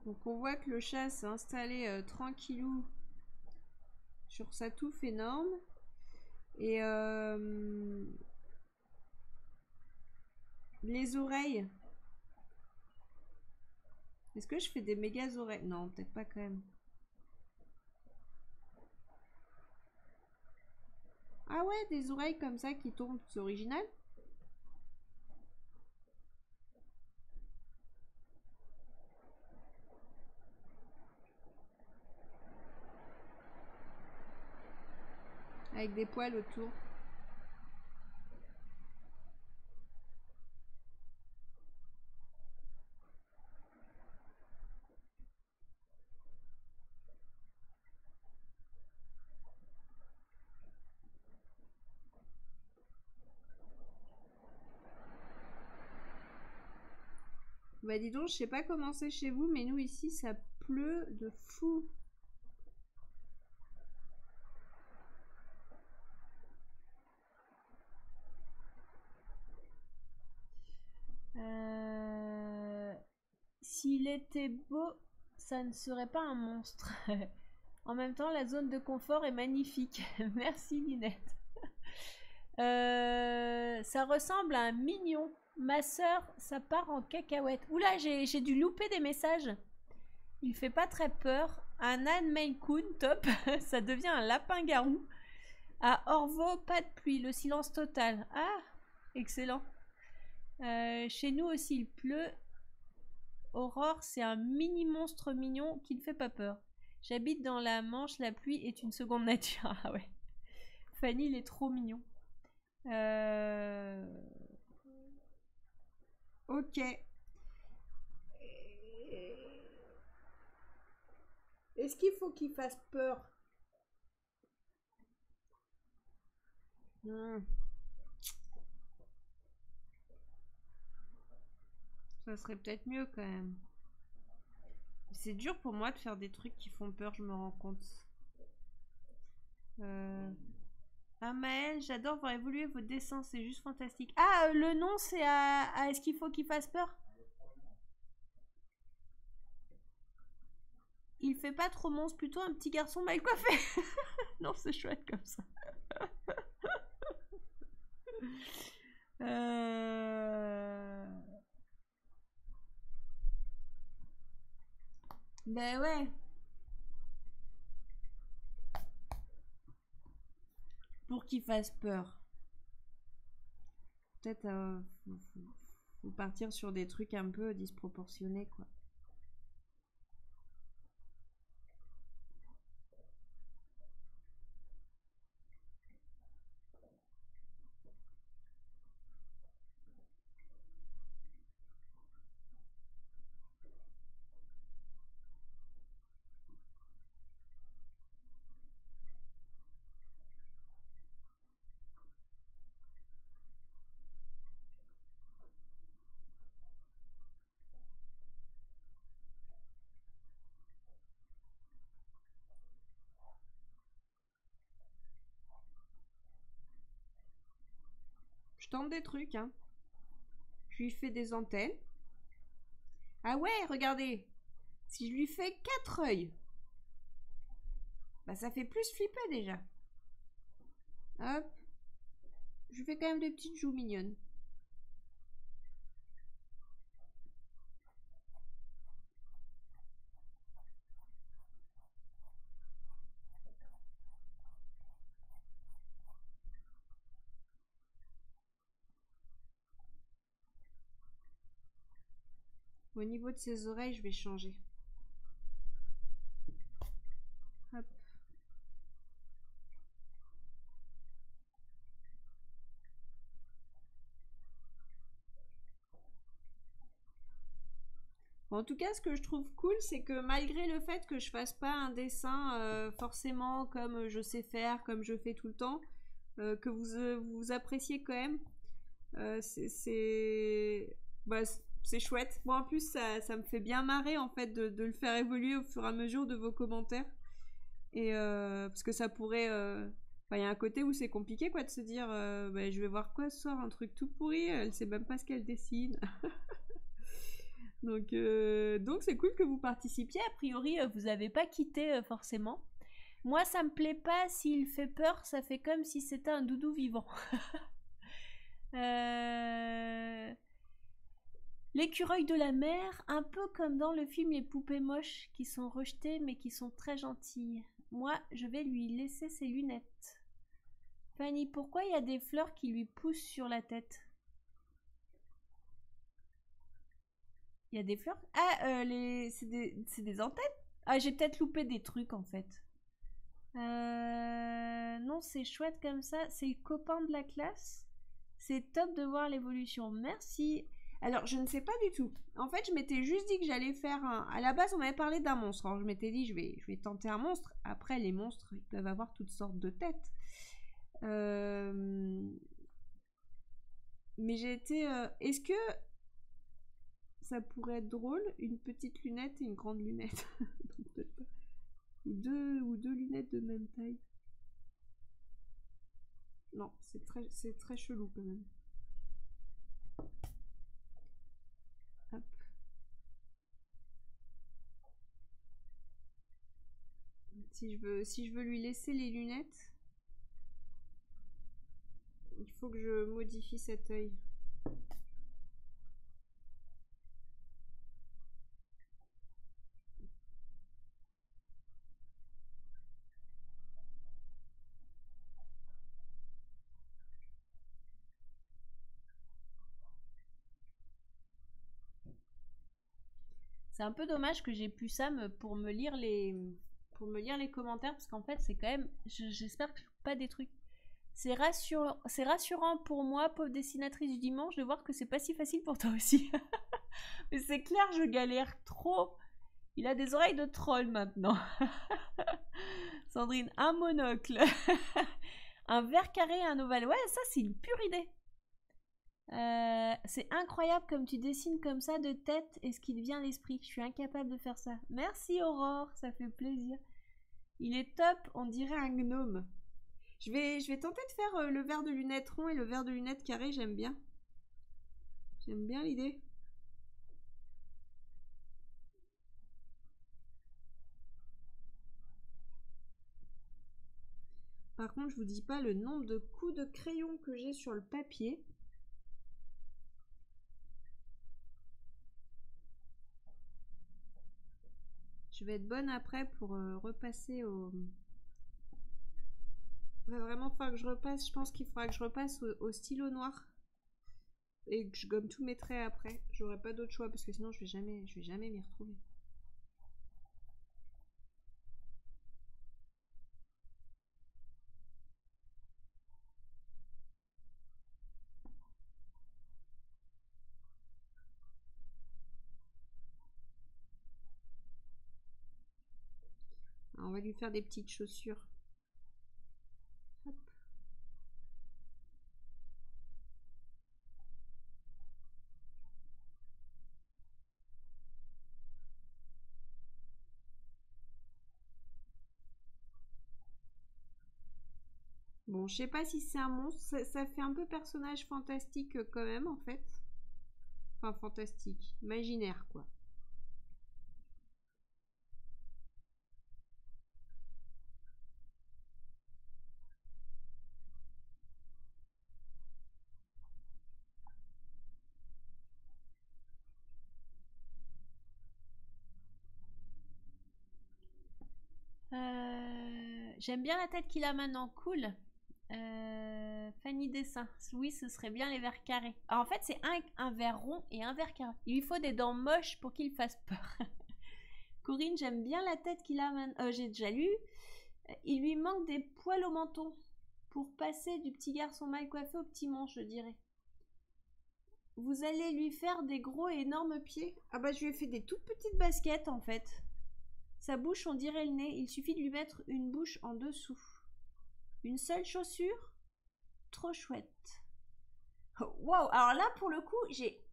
Donc on voit que le chat s'est installé tranquillou sur sa touffe énorme. Et les oreilles. Est-ce que je fais des méga oreilles? Non, peut-être pas quand même. Ah ouais, des oreilles comme ça qui tombent, c'est original. avec des poils autour. Bah dis donc, je sais pas comment c'est chez vous, mais nous ici ça pleut de fou. S'il était beau, ça ne serait pas un monstre. En même temps, la zone de confort est magnifique. Merci Linette. Ça ressemble à un mignon. Ma soeur, ça part en cacahuète. Oula, j'ai dû louper des messages. Il fait pas très peur. Un âne Maine Coon, top. Ça devient un lapin-garou. À Orvaux, pas de pluie. Le silence total. Ah, excellent. Chez nous aussi, il pleut. Aurore, c'est un mini monstre mignon qui ne fait pas peur. J'habite dans la Manche, la pluie est une seconde nature. Ah ouais. Fanny, il est trop mignon. Ok. Est-ce qu'il faut qu'il fasse peur? Ça serait peut-être mieux quand même. C'est dur pour moi de faire des trucs qui font peur, je me rends compte. Ah Maëlle, j'adore voir évoluer vos dessins, c'est juste fantastique. Ah, le nom c'est à est-ce qu'il faut qu'il fasse peur? Il fait pas trop monstre, plutôt un petit garçon mal coiffé. Non, c'est chouette comme ça. Ben ouais. Pour qu'il fasse peur. Peut-être faut partir sur des trucs un peu disproportionnés, quoi. Je tente des trucs, hein. Je lui fais des antennes. Ah ouais, regardez. Si je lui fais 4 œils, bah ça fait plus flipper déjà. Hop. Je lui fais quand même des petites joues mignonnes. Au niveau de ses oreilles, je vais changer. Hop. En tout cas, ce que je trouve cool, c'est que malgré le fait que je fasse pas un dessin forcément comme je sais faire, comme je fais tout le temps, que vous appréciez quand même, bah, c'est chouette. Moi, en plus, ça me fait bien marrer en fait de le faire évoluer au fur et à mesure de vos commentaires. Et parce que ça pourrait. Il y a un côté où c'est compliqué quoi de se dire bah, je vais voir quoi ce soir, un truc tout pourri, elle sait même pas ce qu'elle dessine. Donc c'est cool que vous participiez. A priori, vous n'avez pas quitté forcément. Moi, ça me plaît pas. S'il fait peur, ça fait comme si c'était un doudou vivant. L'écureuil de la mer, un peu comme dans le film Les poupées moches qui sont rejetées mais qui sont très gentilles. Moi, je vais lui laisser ses lunettes. Fanny, pourquoi il y a des fleurs qui lui poussent sur la tête? Il y a des fleurs? Ah, c'est des antennes? Ah, j'ai peut-être loupé des trucs en fait. Non, vraiment c'est chouette comme ça. C'est copain de la classe. C'est top de voir l'évolution. Merci. Alors, je ne sais pas du tout. En fait, je m'étais juste dit que j'allais faire un... À la base, on m'avait parlé d'un monstre. Alors, je m'étais dit, je vais tenter un monstre. Après, les monstres, ils peuvent avoir toutes sortes de têtes. Mais j'ai été... Est-ce que ça pourrait être drôle, une petite lunette et une grande lunette? Peut-être pas. Ou deux lunettes de même taille. Non, c'est très chelou quand même. Hop. Si je veux lui laisser les lunettes, il faut que je modifie cet œil. C'est un peu dommage que j'ai plus Sam pour me lire les commentaires, parce qu'en fait c'est quand même, j'espère que pas des trucs. C'est rassurant pour moi, pauvre dessinatrice du dimanche, de voir que c'est pas si facile pour toi aussi. Mais c'est clair, je galère trop. Il a des oreilles de troll maintenant. Sandrine, un monocle. Un verre carré, un ovale. Ouais, ça c'est une pure idée. C'est incroyable comme tu dessines comme ça de tête et ce qui te vient à l'esprit. Je suis incapable de faire ça. Merci Aurore, ça fait plaisir. Il est top, on dirait un gnome. Je vais tenter de faire le verre de lunettes rond et le verre de lunettes carré, j'aime bien. J'aime bien l'idée. Par contre, je vous dis pas le nombre de coups de crayon que j'ai sur le papier. Je vais être bonne après pour repasser au... Il va vraiment falloir que je repasse. Je pense qu'il faudra que je repasse au stylo noir. Et que je gomme tous mes traits après. J'aurai pas d'autre choix parce que sinon je vais jamais m'y retrouver. Alors, on va lui faire des petites chaussures. Hop. Bon, je sais pas si c'est un monstre. Ça fait un peu personnage fantastique quand même, en fait. Enfin, fantastique. Imaginaire, quoi. J'aime bien la tête qu'il a maintenant, cool. Fanny Dessin, oui, ce serait bien les verres carrés. Alors, en fait, c'est un verre rond et un verre carré. Il lui faut des dents moches pour qu'il fasse peur. Corinne, j'aime bien la tête qu'il a maintenant. J'ai déjà lu. Il lui manque des poils au menton pour passer du petit garçon mal coiffé au petit manche, je dirais. Vous allez lui faire des gros et énormes pieds? Ah bah, je lui ai fait des toutes petites baskets en fait. Sa bouche, on dirait le nez. Il suffit de lui mettre une bouche en dessous. Une seule chaussure? Trop chouette. Waouh, alors là, pour le coup, j'ai...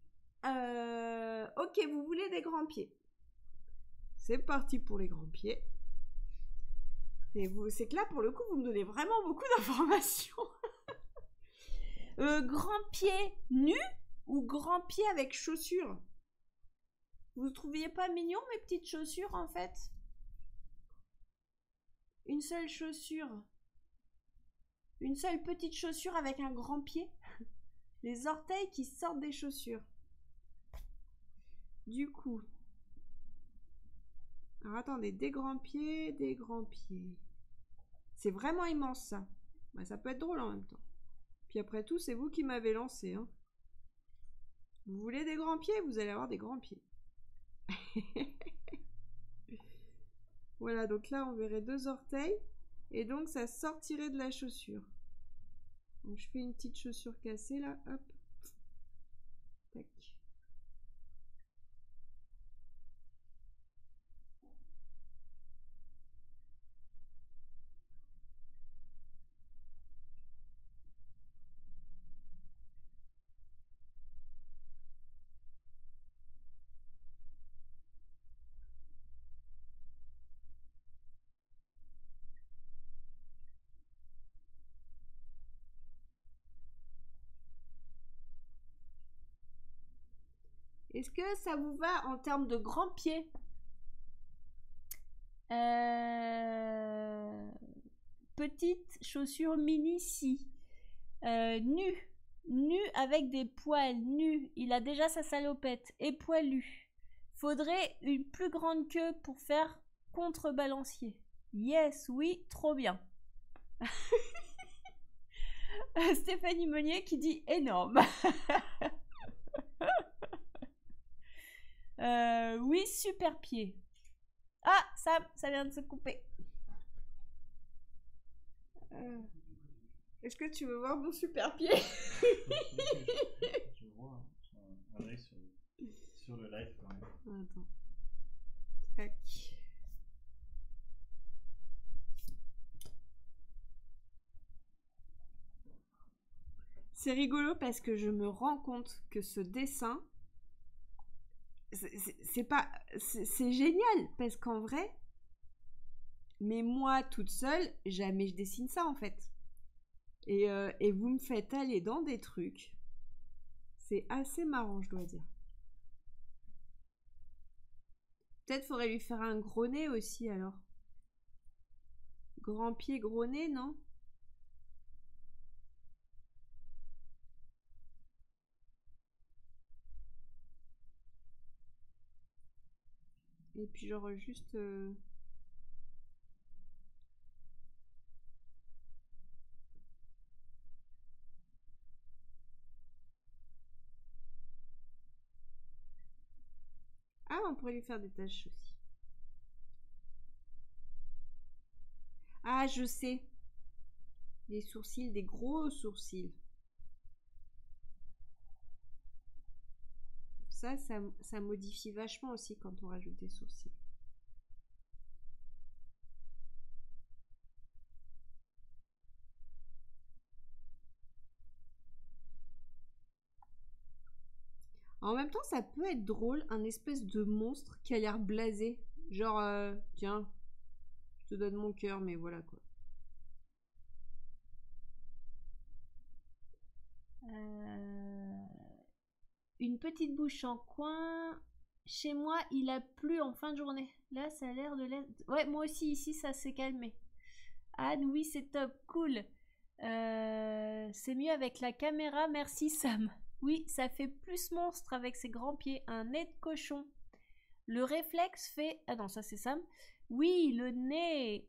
Ok, vous voulez des grands pieds. C'est parti pour les grands pieds. C'est que là, pour le coup, vous me donnez vraiment beaucoup d'informations. Grands pieds nus ou grands pieds avec chaussures? Vous ne trouviez pas mignon mes petites chaussures en fait? Une seule chaussure. Une seule petite chaussure avec un grand pied. Les orteils qui sortent des chaussures. Du coup. Alors attendez, des grands pieds, des grands pieds. C'est vraiment immense ça. Bah, ça peut être drôle en même temps. Puis après tout, c'est vous qui m'avez lancé. Hein. Vous voulez des grands pieds? Vous allez avoir des grands pieds. Voilà, donc là on verrait deux orteils. Et donc, ça sortirait de la chaussure. Donc, je fais une petite chaussure cassée, là. Hop. Tac. Est-ce que ça vous va en termes de grands pieds? Petite chaussure mini si. Nu. Nu avec des poils. Nu. Il a déjà sa salopette. Et poilu. Faudrait une plus grande queue pour faire contrebalancier. Yes, oui, trop bien. Stéphanie Meunier qui dit énorme. Oui, super pied. Ah, ça vient de se couper. Est-ce que tu veux voir mon super pied? Je vois un œil sur le live quand même. Attends. Tac. C'est rigolo parce que je me rends compte que ce dessin, c'est génial parce qu'en vrai, mais moi toute seule, jamais je dessine ça en fait. Et vous me faites aller dans des trucs. C'est assez marrant, je dois dire. Peut-être faudrait lui faire un gros nez aussi alors. Grand pied, gros nez, non? Et puis genre juste... Ah, on pourrait lui faire des taches aussi. Ah, je sais. Des sourcils, des gros sourcils. Ça modifie vachement aussi quand on rajoute des sourcils. En même temps, ça peut être drôle, un espèce de monstre qui a l'air blasé. Genre, tiens, je te donne mon cœur, mais voilà quoi. Une petite bouche en coin. Chez moi, il a plu en fin de journée. Là, ça a l'air de l'être. Ouais, moi aussi, ici, ça s'est calmé. Anne, oui, c'est top, cool. C'est mieux avec la caméra, merci Sam. Oui, ça fait plus monstre avec ses grands pieds, un nez de cochon. Le réflexe fait... Ah non, ça c'est Sam. Oui, le nez.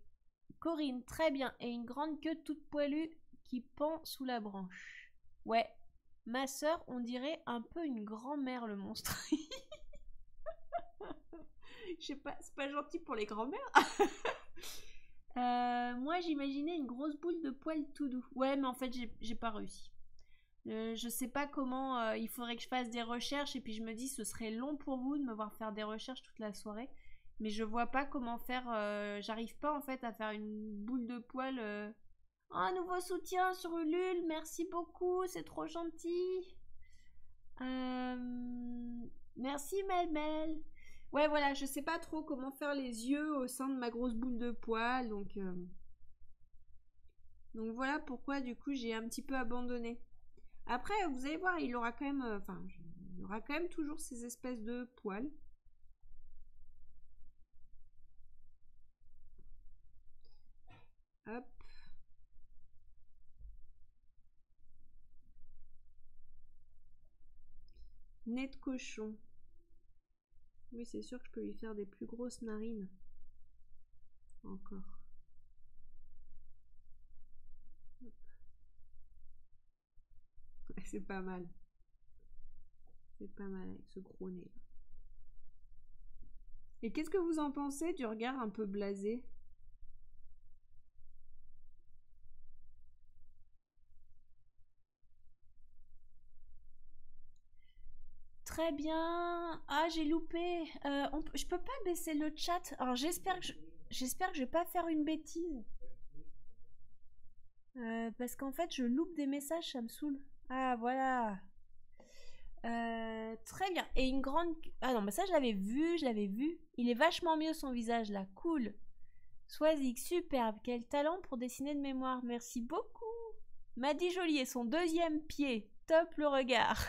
Corinne, très bien. Et une grande queue toute poilue qui pend sous la branche. Ouais. Ma sœur, on dirait un peu une grand-mère, le monstre. Je sais pas, c'est pas gentil pour les grands-mères. Moi, j'imaginais une grosse boule de poils tout doux. Ouais, mais en fait, j'ai pas réussi. Je sais pas comment. Il faudrait que je fasse des recherches et puis je me dis ce serait long pour vous de me voir faire des recherches toute la soirée. Mais je vois pas comment faire. J'arrive pas en fait à faire une boule de poils. Un nouveau soutien sur Ulule, merci beaucoup, c'est trop gentil. Merci Melmel. Ouais, voilà, je sais pas trop comment faire les yeux au sein de ma grosse boule de poils, donc voilà pourquoi du coup j'ai un petit peu abandonné. Après, vous allez voir, il aura quand même, il aura quand même toujours ces espèces de poils. Hop. Nez de cochon. Oui, c'est sûr que je peux lui faire des plus grosses narines. Encore. C'est pas mal. C'est pas mal avec ce gros nez. Et qu'est-ce que vous en pensez du regard un peu blasé? très bien. Ah, j'ai loupé. Je peux pas baisser le chat. Alors, j'espère que je vais pas faire une bêtise. Parce qu'en fait, je loupe des messages, ça me saoule. Ah, voilà. Très bien. Et une grande... Ah non, mais ça, je l'avais vu. Il est vachement mieux, son visage, là. Cool. Swazik, superbe. Quel talent pour dessiner de mémoire. Merci beaucoup. Maddy Jolie et son deuxième pied. Top le regard.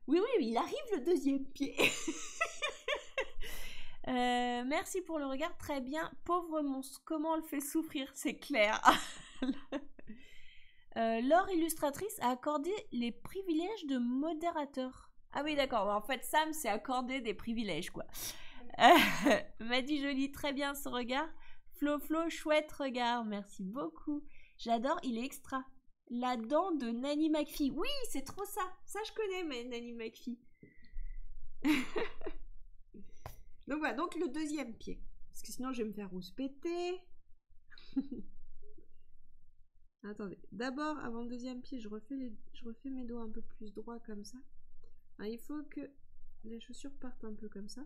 Oui, il arrive le deuxième pied. Merci pour le regard, très bien. Pauvre monstre, comment on le fait souffrir, c'est clair. Laure illustratrice a accordé les privilèges de modérateur. Ah oui, d'accord. En fait, Sam s'est accordé des privilèges, quoi. Maddy Jolie, très bien ce regard. Flo, chouette regard, merci beaucoup. J'adore, il est extra. La dent de Nanny McPhee. Oui, c'est trop ça. Ça, je connais, mais Nanny McPhee. Donc voilà, donc le deuxième pied. Parce que sinon, je vais me faire rouspéter. Attendez. D'abord, avant le deuxième pied, je refais mes doigts un peu plus droits comme ça. Alors, il faut que les chaussures partent un peu comme ça.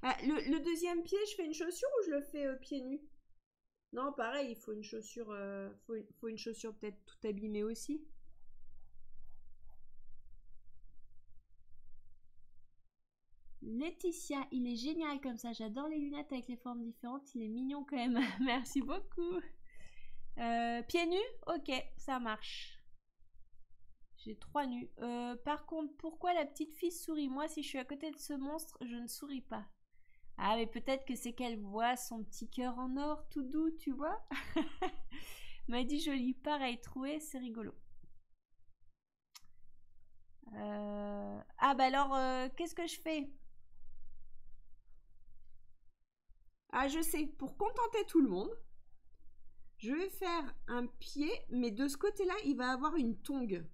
Ah, le deuxième pied, je fais une chaussure ou je le fais pieds nus? Non, pareil, il faut une chaussure, faut une chaussure peut-être tout abîmée aussi. Laetitia, il est génial comme ça. J'adore les lunettes avec les formes différentes. Il est mignon quand même. Merci beaucoup. Pieds nus? Ok, ça marche. J'ai 3 nus. Par contre, pourquoi la petite fille sourit? Moi, si je suis à côté de ce monstre, je ne souris pas. Ah, mais peut-être que c'est qu'elle voit son petit cœur en or tout doux, tu vois. Maddy Jolie, pareil, troué, c'est rigolo. Ah, bah alors, qu'est-ce que je fais? Ah, je sais, pour contenter tout le monde, je vais faire un pied, mais de ce côté-là, il va avoir une tongue.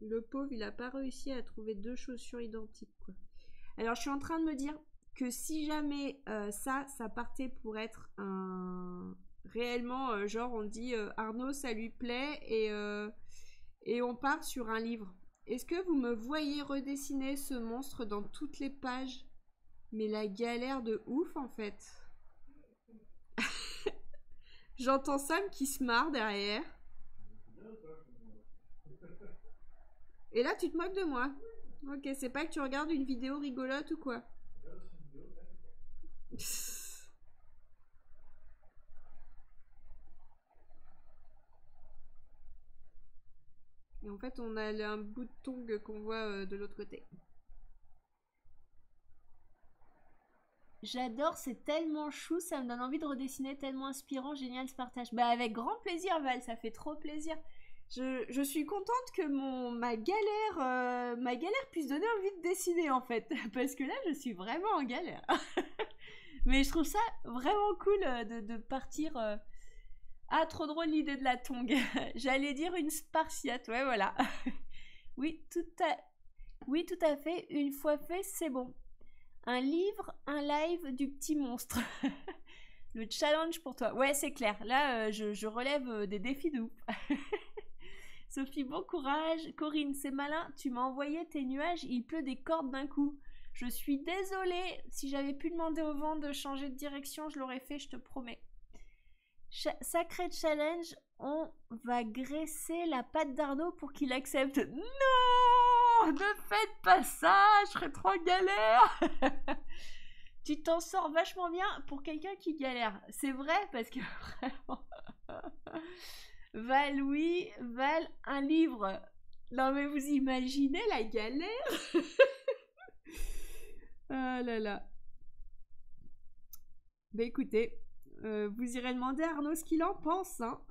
Le pauvre, il n'a pas réussi à trouver 2 chaussures identiques, quoi. Alors, je suis en train de me dire que si jamais ça partait pour être un... Réellement, genre, on dit Arnaud, ça lui plaît, et on part sur un livre. Est-ce que vous me voyez redessiner ce monstre dans toutes les pages? Mais la galère de ouf, en fait. J'entends Sam qui se marre derrière. Et là, tu te moques de moi. Ok, c'est pas que tu regardes une vidéo rigolote ou quoi? Et en fait, on a un bout de tongue qu'on voit de l'autre côté. J'adore, c'est tellement chou, ça me donne envie de redessiner, tellement inspirant, génial ce partage. Bah avec grand plaisir Val, ça fait trop plaisir. Je suis contente que ma galère puisse donner envie de dessiner en fait, parce que là je suis vraiment en galère. Mais je trouve ça vraiment cool de partir. Ah, trop drôle l'idée de la tongue. J'allais dire une spartiate, ouais voilà. Oui, tout à fait, une fois fait, c'est bon. Un livre, un live du petit monstre. Le challenge pour toi. Ouais, c'est clair. Là, je relève des défis de ouf. Sophie, bon courage. Corinne, c'est malin. Tu m'as envoyé tes nuages. Il pleut des cordes d'un coup. Je suis désolée. Si j'avais pu demander au vent de changer de direction, je l'aurais fait, je te promets. Sacré challenge. On va graisser la patte d'Arnaud pour qu'il accepte. Non! Ne faites pas ça! Je serais trop en galère! Tu t'en sors vachement bien pour quelqu'un qui galère. C'est vrai parce que vraiment... Val, oui. Val, un livre. Non mais vous imaginez la galère? Ah là là. Bah écoutez, vous irez demander à Arnaud ce qu'il en pense. Hein.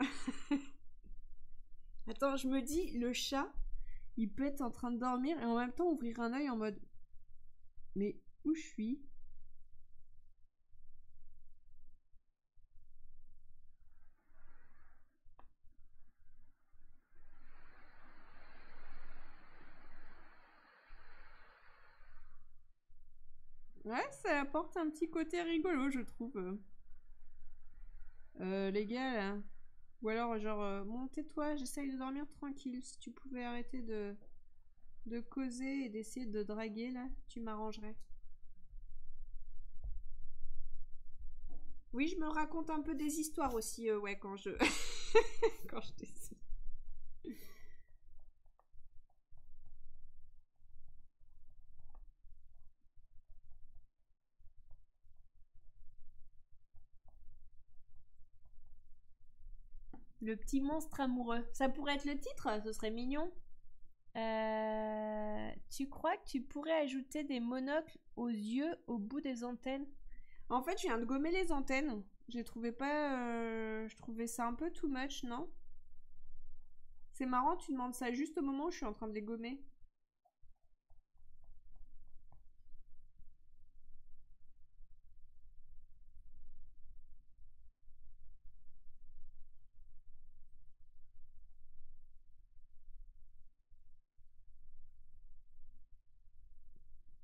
Attends, je me dis, le chat, Il peut être en train de dormir et en même temps ouvrir un œil en mode mais où je suis? Ouais, ça apporte un petit côté rigolo, je trouve. Les gars, là. Ou alors, genre, bon, tais-toi, j'essaye de dormir tranquille. Si tu pouvais arrêter de causer et d'essayer de draguer, là, tu m'arrangerais. Oui, je me raconte un peu des histoires aussi, ouais, quand je... quand je décide. Le petit monstre amoureux. Ça pourrait être le titre, ce serait mignon. Tu crois que tu pourrais ajouter des monocles aux yeux au bout des antennes? En fait, je viens de gommer les antennes. Je trouvais pas. Je trouvais ça un peu too much, non? C'est marrant, tu demandes ça juste au moment où je suis en train de les gommer.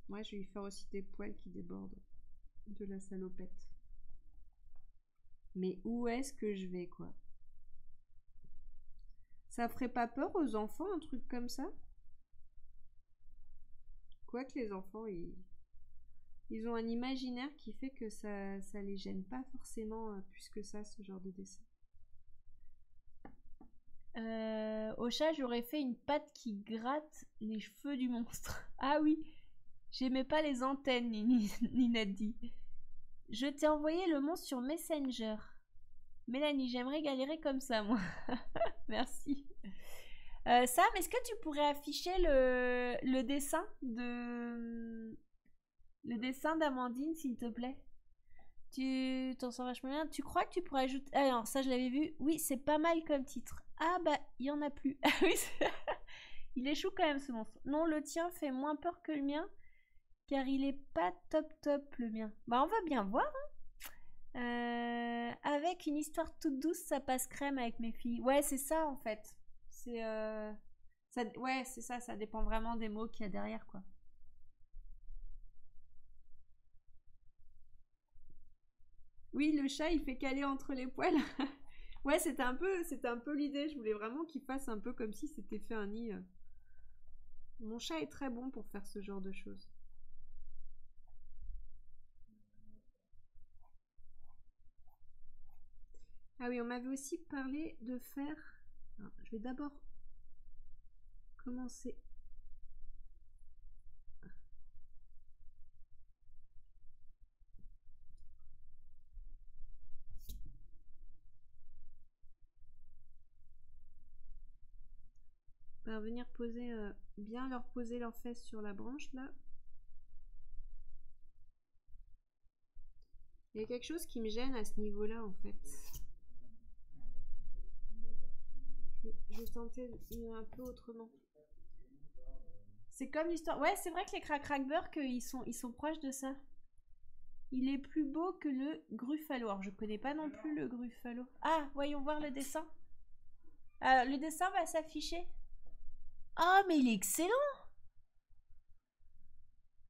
Moi, je vais lui faire aussi des poils qui débordent de la salopette. Mais où est-ce que je vais, quoi? Ça ferait pas peur aux enfants, un truc comme ça? Quoique les enfants, ils ont un imaginaire qui fait que ça les gêne pas forcément plus que ça, ce genre de dessin. Au chat, j'aurais fait une patte qui gratte les cheveux du monstre. Ah oui, j'aimais pas les antennes, Nina dit. Je t'ai envoyé le monstre sur Messenger. Mélanie, j'aimerais galérer comme ça, moi. Merci. Sam, est-ce que tu pourrais afficher le dessin de... Le dessin d'Amandine, s'il te plaît? Tu t'en sens vachement bien. Tu crois que tu pourrais ajouter... Alors, ça, je l'avais vu. Oui, c'est pas mal comme titre. Ah, bah, il y en a plus. Ah oui, il échoue quand même, ce monstre. Non, le tien fait moins peur que le mien, car il est pas top, le mien. Bah, on va bien voir, hein. Avec une histoire toute douce, ça passe crème avec mes filles. Ouais, c'est ça, en fait. C'est... ouais, c'est ça, ça dépend vraiment des mots qu'il y a derrière, quoi. Oui, le chat, il fait caler entre les poils. Ouais, c'était un peu l'idée. Je voulais vraiment qu'il fasse un peu comme si c'était fait un nid. Mon chat est très bon pour faire ce genre de choses. Ah oui, on m'avait aussi parlé de faire... Alors, je vais d'abord commencer. Par venir poser, bien leur poser leurs fesses sur la branche là. Il y a quelque chose qui me gêne à ce niveau-là en fait. Je vais tenter un peu autrement. C'est comme l'histoire. Ouais, c'est vrai que les Crack-Crack-Burk, ils sont proches de ça. Il est plus beau que le Gruffalo. Alors, je connais pas non plus le Gruffalo. Ah, voyons voir le dessin. Le dessin va s'afficher. Ah, mais il est excellent.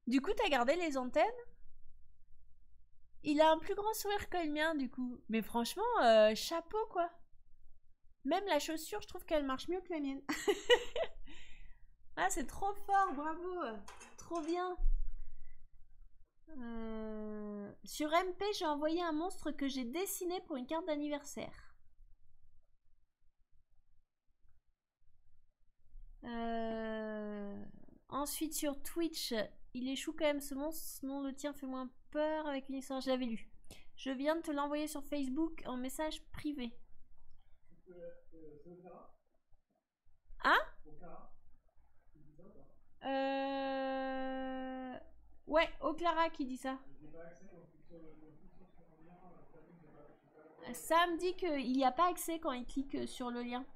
Du coup, t'as gardé les antennes? Il a un plus grand sourire que le mien, du coup. Mais franchement, chapeau, quoi. Même la chaussure, je trouve qu'elle marche mieux que la mienne. Ah, c'est trop fort, bravo. Trop bien. Sur MP, j'ai envoyé un monstre que j'ai dessiné pour une carte d'anniversaire. Ensuite, sur Twitch, il échoue quand même ce monstre. Sinon, le tien fait moins peur avec une histoire. Je l'avais lu. Je viens de te l'envoyer sur Facebook en message privé. Hein? Ouais, Oclara qui dit ça. Sam dit qu'il n'y a pas accès quand il clique sur le lien.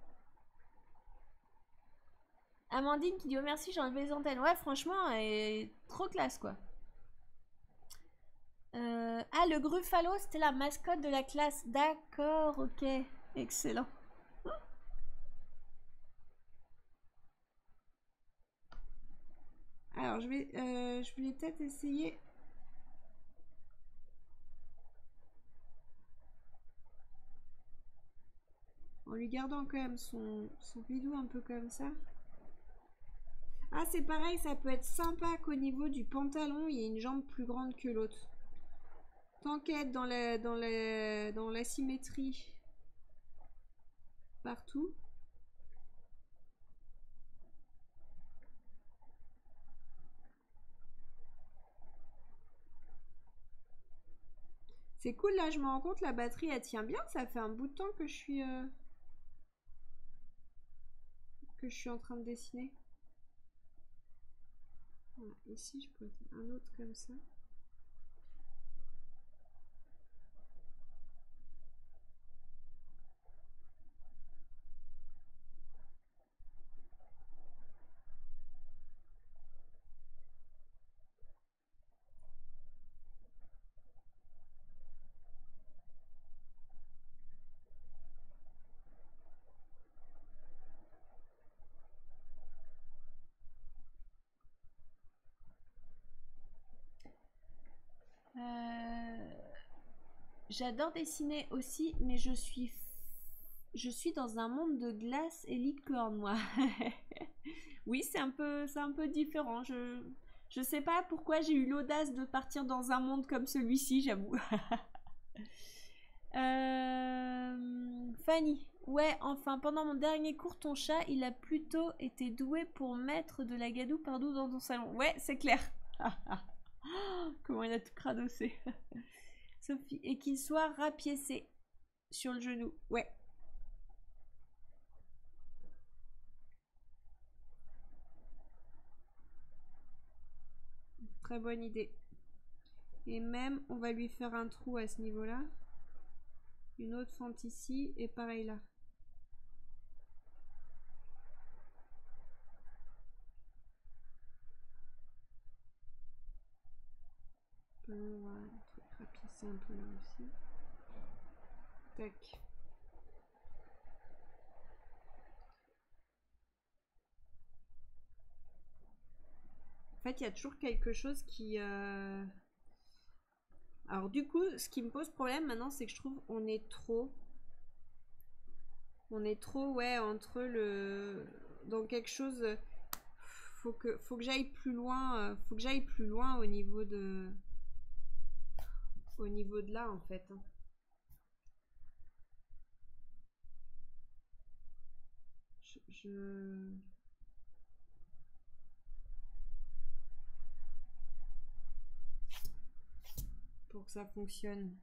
Amandine qui dit oh merci, j'ai enlevé les antennes. Ouais, franchement, elle est trop classe quoi. Ah, le Gruffalo, c'était la mascotte de la classe. D'accord, ok. Excellent. Alors, je voulais peut-être essayer. En lui gardant quand même son bidou un peu comme ça. Ah, c'est pareil, ça peut être sympa qu'au niveau du pantalon, il y ait une jambe plus grande que l'autre. Tant qu'être dans la symétrie partout. C'est cool, là, je me rends compte, la batterie, elle tient bien. Ça fait un bout de temps que je suis en train de dessiner. Voilà, ici, je peux faire un autre comme ça. J'adore dessiner aussi, mais je suis dans un monde de glace et licorne, moi. Oui, c'est un peu différent. Je sais pas pourquoi j'ai eu l'audace de partir dans un monde comme celui-ci, j'avoue. Fanny, ouais, enfin, pendant mon dernier cours, ton chat, il a plutôt été doué pour mettre de la gadoue partout dans ton salon. Ouais, c'est clair. Comment il a tout cradossé. Sophie, et qu'il soit rapiécé sur le genou. Ouais. Très bonne idée. Et même, on va lui faire un trou à ce niveau-là. Une autre fente ici et pareil là. On va rapiécer un peu là aussi. Tac. En fait, il y a toujours quelque chose qui... Alors du coup, ce qui me pose problème maintenant, c'est que je trouve on est trop... ouais, entre le... Dans quelque chose... Faut que j'aille plus loin. Faut que j'aille plus loin au niveau de... Au niveau de là, en fait. Pour que ça fonctionne.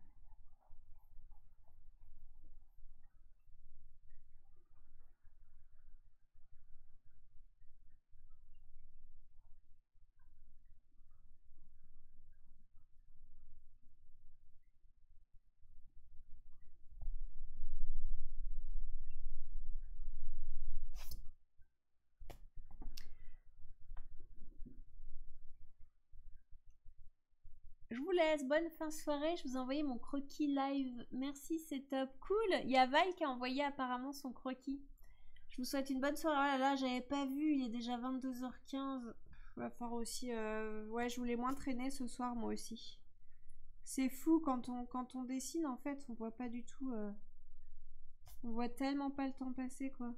Je vous laisse, bonne fin de soirée, je vous ai envoyé mon croquis live, merci, c'est top, cool. Il y a Val qui a envoyé apparemment son croquis. Je vous souhaite une bonne soirée. Oh là là, j'avais pas vu, il est déjà 22h15. Va falloir aussi... Ouais, je voulais moins traîner ce soir, moi aussi. C'est fou, quand on dessine, en fait, on voit pas du tout... On voit tellement pas le temps passer, quoi.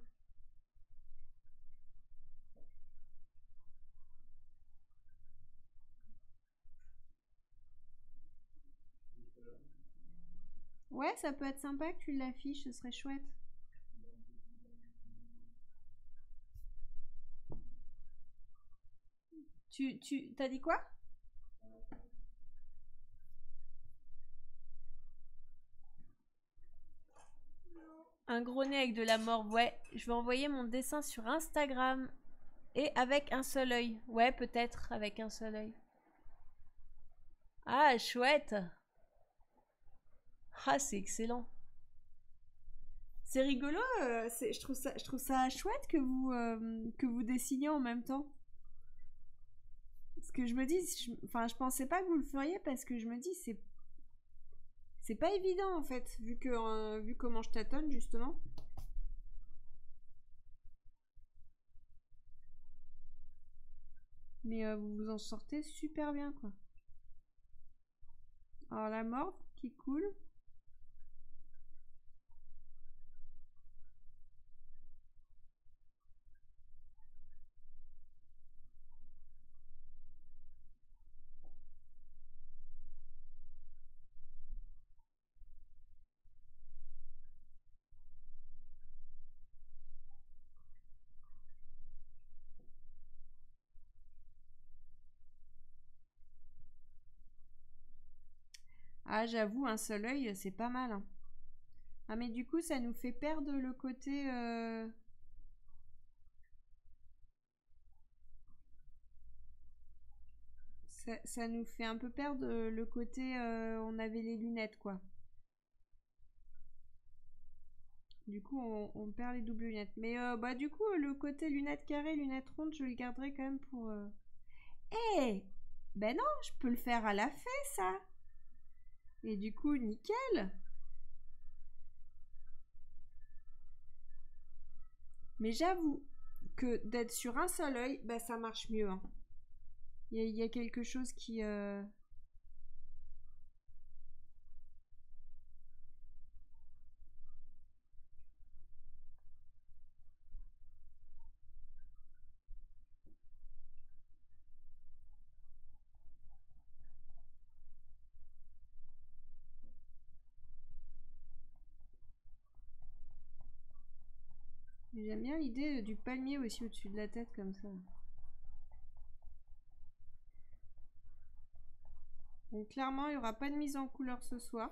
Ouais, ça peut être sympa que tu l'affiches, ce serait chouette. T'as dit quoi? Un gros nez avec de la morve, ouais. Je vais envoyer mon dessin sur Instagram. Et avec un seul œil. Ouais, peut-être avec un seul œil. Ah, chouette. Ah, c'est excellent. C'est rigolo, je trouve ça chouette que vous dessiniez en même temps. Parce que je me dis, je pensais pas que vous le feriez parce que je me dis, c'est pas évident en fait, vu comment je tâtonne justement. Mais vous vous en sortez super bien quoi. Alors la morve qui coule. Ah, j'avoue, un seul œil, c'est pas mal. Hein. Ah, mais du coup, ça nous fait perdre le côté... Ça nous fait un peu perdre le côté... on avait les lunettes, quoi. Du coup, on perd les doubles lunettes. Mais bah du coup, le côté lunettes carrées, lunettes rondes, je le garderai quand même pour... Eh Ben non, je peux le faire à la fin, ça. Et du coup, nickel. Mais j'avoue que d'être sur un seul œil, bah, ça marche mieux. Hein. Il y a quelque chose qui... J'aime bien l'idée du palmier aussi au-dessus de la tête comme ça. Donc clairement, il n'y aura pas de mise en couleur ce soir.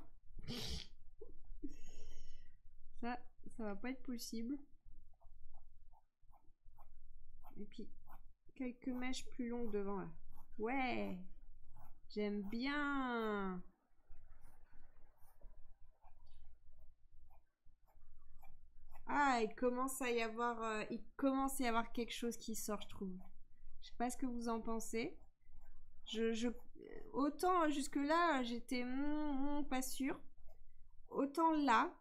Ça va pas être possible. Et puis, quelques mèches plus longues devant là. Ouais, j'aime bien. Ah, il commence à y avoir quelque chose qui sort, je trouve. Je sais pas ce que vous en pensez. Autant jusque-là, j'étais pas sûre. Autant là,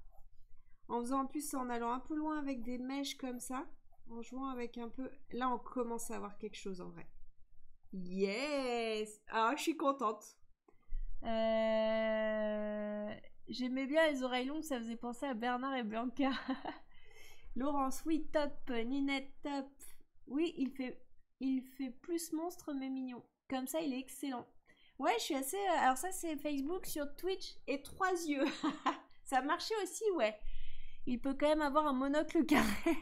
en faisant en plus, en allant un peu loin avec des mèches comme ça, en jouant avec un peu... Là, on commence à avoir quelque chose en vrai. Yes! Ah, je suis contente. J'aimais bien les oreilles longues, ça faisait penser à Bernard et Bianca. Laurence, oui, top. Ninette, top. Oui, il fait plus monstre mais mignon. Comme ça, il est excellent. Ouais, je suis assez... Alors ça, c'est Facebook, sur Twitch et 3 yeux. Ça marchait aussi, ouais. Il peut quand même avoir un monocle carré.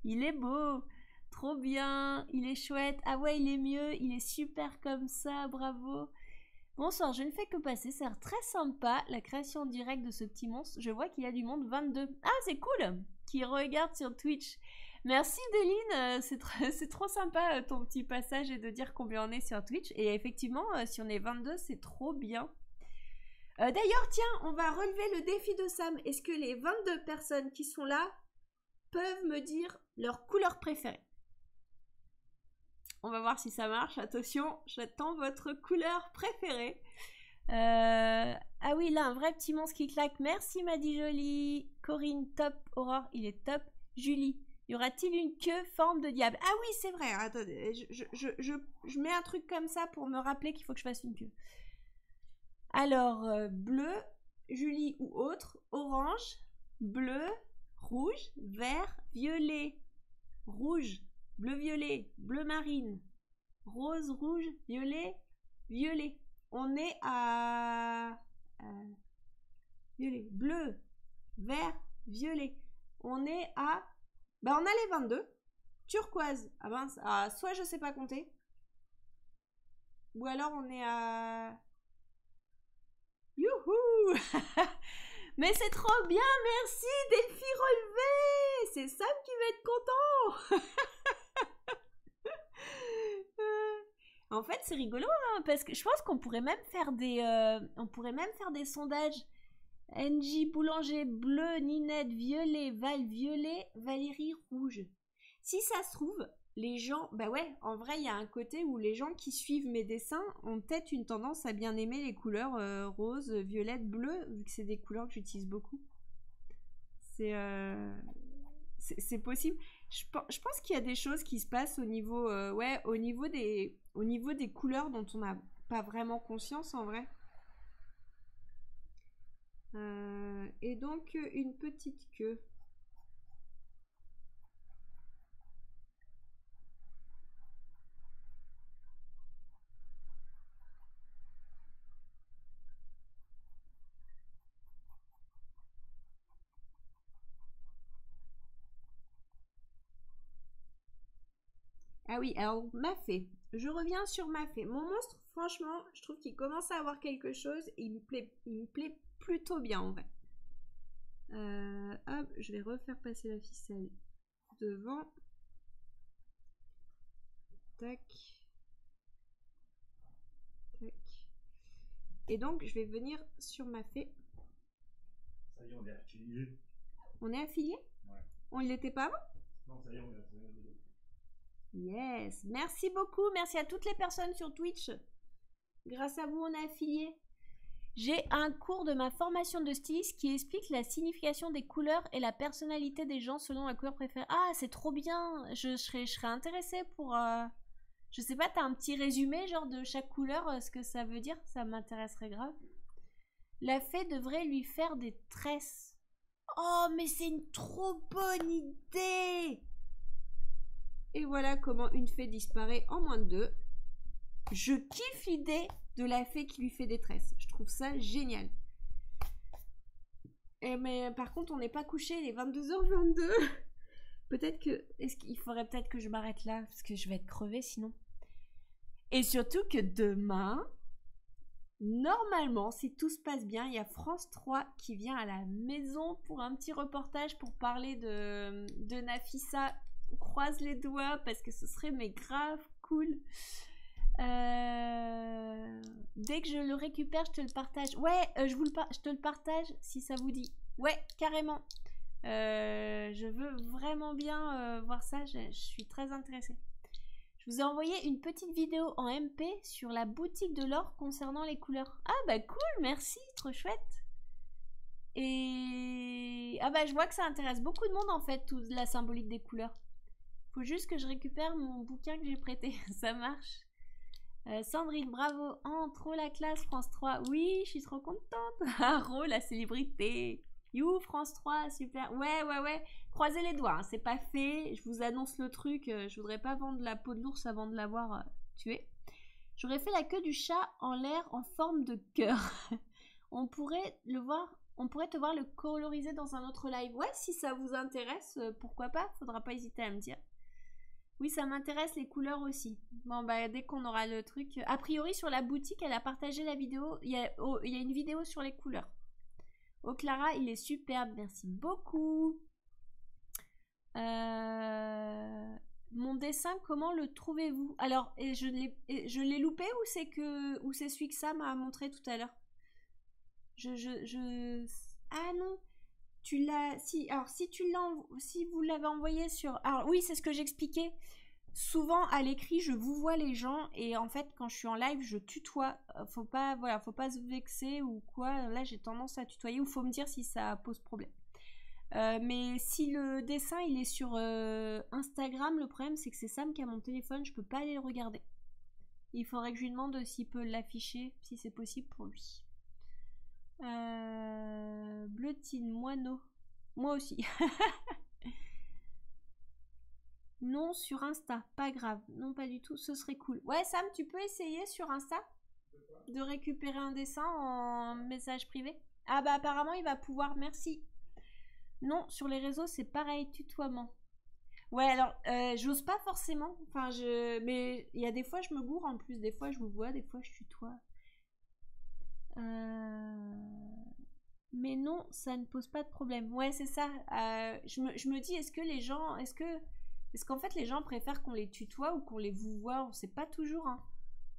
Il est beau. Trop bien. Il est chouette. Ah ouais, il est mieux. Il est super comme ça. Bravo. Bonsoir, je ne fais que passer. Ça a l'air très sympa, la création directe de ce petit monstre. Je vois qu'il y a du monde 22. Ah, c'est cool. Qui regarde sur Twitch. Merci Déline, c'est trop sympa ton petit passage et de dire combien on est sur Twitch. Et effectivement, si on est 22, c'est trop bien. D'ailleurs, tiens, on va relever le défi de Sam. Est-ce que les 22 personnes qui sont là peuvent me dire leur couleur préférée? On va voir si ça marche. Attention, j'attends votre couleur préférée. Ah oui, là, un vrai petit monstre qui claque. Merci, Maddy Jolie. Corinne, top. Aurore, il est top. Julie, y aura-t-il une queue forme de diable? Ah oui, c'est vrai. Attendez, je mets un truc comme ça pour me rappeler qu'il faut que je fasse une queue. Alors, bleu, Julie ou autre. Orange, bleu, rouge, vert, violet, rouge, bleu-violet, bleu marine, rose, rouge, violet, violet. On est à violet, bleu, vert, violet. On est à... on a les 22. Turquoise. Ah ben, soit je sais pas compter. Ou alors on est à... Youhou. Mais c'est trop bien, merci, défi relevé. C'est Sam qui va être content. En fait, c'est rigolo, hein, parce que je pense qu'on pourrait même faire des sondages. NJ Boulanger bleu, Ninette violet, Val violet, Valérie rouge. Si ça se trouve, les gens, bah ouais, en vrai, il y a un côté où les gens qui suivent mes dessins ont peut-être une tendance à bien aimer les couleurs rose, violette, bleu, vu que c'est des couleurs que j'utilise beaucoup. C'est possible. Je pense qu'il y a des choses qui se passent au niveau, ouais, au niveau des couleurs dont on n'a pas vraiment conscience en vrai. Et donc une petite queue. Ah oui, alors Mafé. Je reviens sur Mafé. Mon monstre, franchement, je trouve qu'il commence à avoir quelque chose. Et il me plaît plutôt bien en vrai. Hop, je vais refaire passer la ficelle devant. Tac. Tac. Et donc, je vais venir sur Mafé. Ça y est, on est affilié. On est affilié? Ouais. On ne l'était pas avant? Non, ça y est, on est affilié. Yes, merci beaucoup, merci à toutes les personnes sur Twitch. Grâce à vous, on est affiliés. J'ai un cours de ma formation de styliste qui explique la signification des couleurs et la personnalité des gens selon la couleur préférée. Ah, c'est trop bien. Je serais intéressée pour... Je sais pas, t'as un petit résumé genre de chaque couleur, ce que ça veut dire? Ça m'intéresserait grave. La fée devrait lui faire des tresses. Oh, mais c'est une trop bonne idée! Et voilà comment une fée disparaît en moins de 2. Je kiffe l'idée de la fée qui lui fait des tresses. Je trouve ça génial. Mais par contre, on n'est pas couché, il est 22h22. Peut-être que... Est-ce qu'il faudrait peut-être que je m'arrête là? Parce que je vais être crevée sinon. Et surtout que demain, normalement, si tout se passe bien, il y a France 3 qui vient à la maison pour un petit reportage pour parler de Nafissa. On croise les doigts parce que ce serait mais grave cool. Dès que je le récupère, je te le partage. Ouais, je te le partage si ça vous dit. Ouais, carrément. Je veux vraiment bien voir ça. Je suis très intéressée. Je vous ai envoyé une petite vidéo en MP sur la boutique de l'or concernant les couleurs. Ah bah cool, merci, trop chouette. Et ah bah je vois que ça intéresse beaucoup de monde en fait, toute la symbolique des couleurs. Faut juste que je récupère mon bouquin que j'ai prêté. Ça marche. Sandrine, bravo. Oh, trop la classe, France 3. Oui, je suis trop contente. Ah, Ro, la célébrité. You, France 3, super. Ouais. Croisez les doigts, hein, c'est pas fait. Je vous annonce le truc. Je voudrais pas vendre la peau de l'ours avant de l'avoir tué. J'aurais fait la queue du chat en l'air en forme de cœur. On pourrait te voir le coloriser dans un autre live. Ouais, si ça vous intéresse, pourquoi pas. Faudra pas hésiter à me dire. Oui, ça m'intéresse les couleurs aussi. Bon, bah, dès qu'on aura le truc... A priori, sur la boutique, elle a partagé la vidéo. Il y a une vidéo sur les couleurs. Oh, Clara, il est superbe. Merci beaucoup. Mon dessin, comment le trouvez-vous? Alors, je l'ai loupé ou c'est celui que Sam m'a montré tout à l'heure? Ah non. Tu l'as... Si vous l'avez envoyé sur... Alors oui, c'est ce que j'expliquais. Souvent, à l'écrit, je vous vois les gens. Et en fait, quand je suis en live, je tutoie. Faut pas se vexer ou quoi. Là, j'ai tendance à tutoyer. Ou faut me dire si ça pose problème. Mais si le dessin, il est sur Instagram, le problème, c'est que c'est Sam qui a mon téléphone. Je peux pas aller le regarder. Il faudrait que je lui demande s'il peut l'afficher, si c'est possible pour lui. Bleutine, moineau. Moi aussi. Non, sur Insta, pas grave. Non, pas du tout, ce serait cool. Ouais, Sam, tu peux essayer sur Insta de récupérer un dessin en message privé? Ah bah apparemment, il va pouvoir, merci. Non, sur les réseaux, c'est pareil, tutoiement. Ouais, alors, j'ose pas forcément. Enfin, mais il y a des fois, je me gourre en plus. Des fois, je vous vois, des fois, je tutoie. Mais non, ça ne pose pas de problème. Ouais, c'est ça. Je me dis, est-ce qu'en fait les gens préfèrent qu'on les tutoie ou qu'on les vous voit? On sait pas toujours. Hein.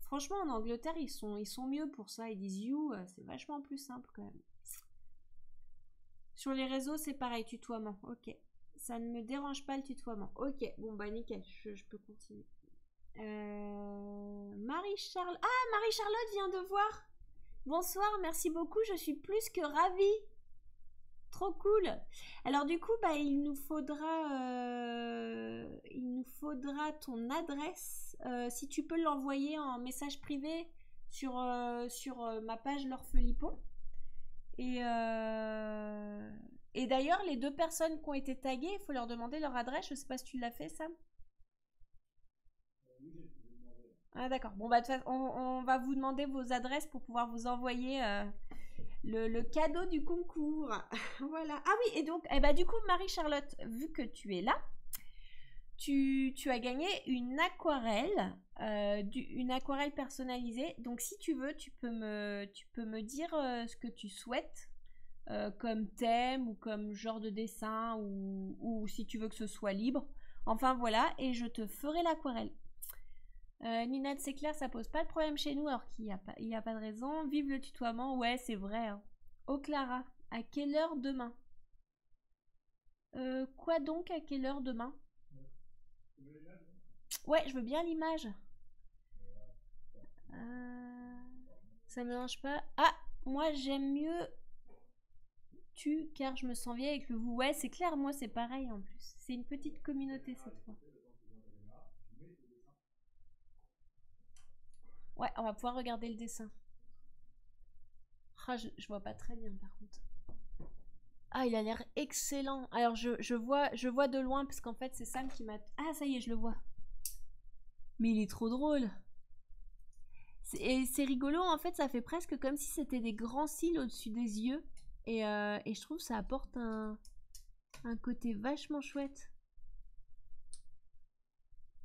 Franchement, en Angleterre, ils sont mieux pour ça. Ils disent you, c'est vachement plus simple quand même. Sur les réseaux, c'est pareil, tutoiement. Ok. Ça ne me dérange pas le tutoiement. Ok, bon bah nickel, je peux continuer. Marie-Charlotte. Ah, Marie-Charlotte vient de voir. Bonsoir, merci beaucoup, je suis plus que ravie. Trop cool. Alors du coup, bah, il nous faudra ton adresse. Si tu peux l'envoyer en message privé sur ma page l'Orphelipon. Et d'ailleurs, les 2 personnes qui ont été taguées, il faut leur demander leur adresse. Je sais pas si tu l'as fait, Sam. Ah d'accord. Bon bah de toute façon, on va vous demander vos adresses pour pouvoir vous envoyer le cadeau du concours. Voilà. Ah oui, et donc, bah, du coup, Marie-Charlotte, vu que tu es là, tu as gagné une aquarelle, une aquarelle personnalisée. Donc si tu veux, tu peux me dire ce que tu souhaites comme thème ou comme genre de dessin ou si tu veux que ce soit libre. Enfin voilà, et je te ferai l'aquarelle. Ninette, c'est clair, ça pose pas de problème chez nous alors qu'il n'y a pas de raison. Vive le tutoiement, ouais, c'est vrai. Hein. Oh Clara, à quelle heure demain? Quoi donc, à quelle heure demain? Ouais, je veux bien l'image. Ça me dérange pas. Ah, moi j'aime mieux tu car je me sens vieille avec le vous. Ouais, c'est clair, moi c'est pareil en plus. C'est une petite communauté cette fois. Ouais, on va pouvoir regarder le dessin. Ah, je vois pas très bien par contre. Ah, il a l'air excellent. Alors je vois de loin parce qu'en fait c'est Sam qui m'a... Ah, ça y est, je le vois. Mais il est trop drôle. Et c'est rigolo, en fait, ça fait presque comme si c'était des grands cils au-dessus des yeux. Et je trouve que ça apporte un côté vachement chouette.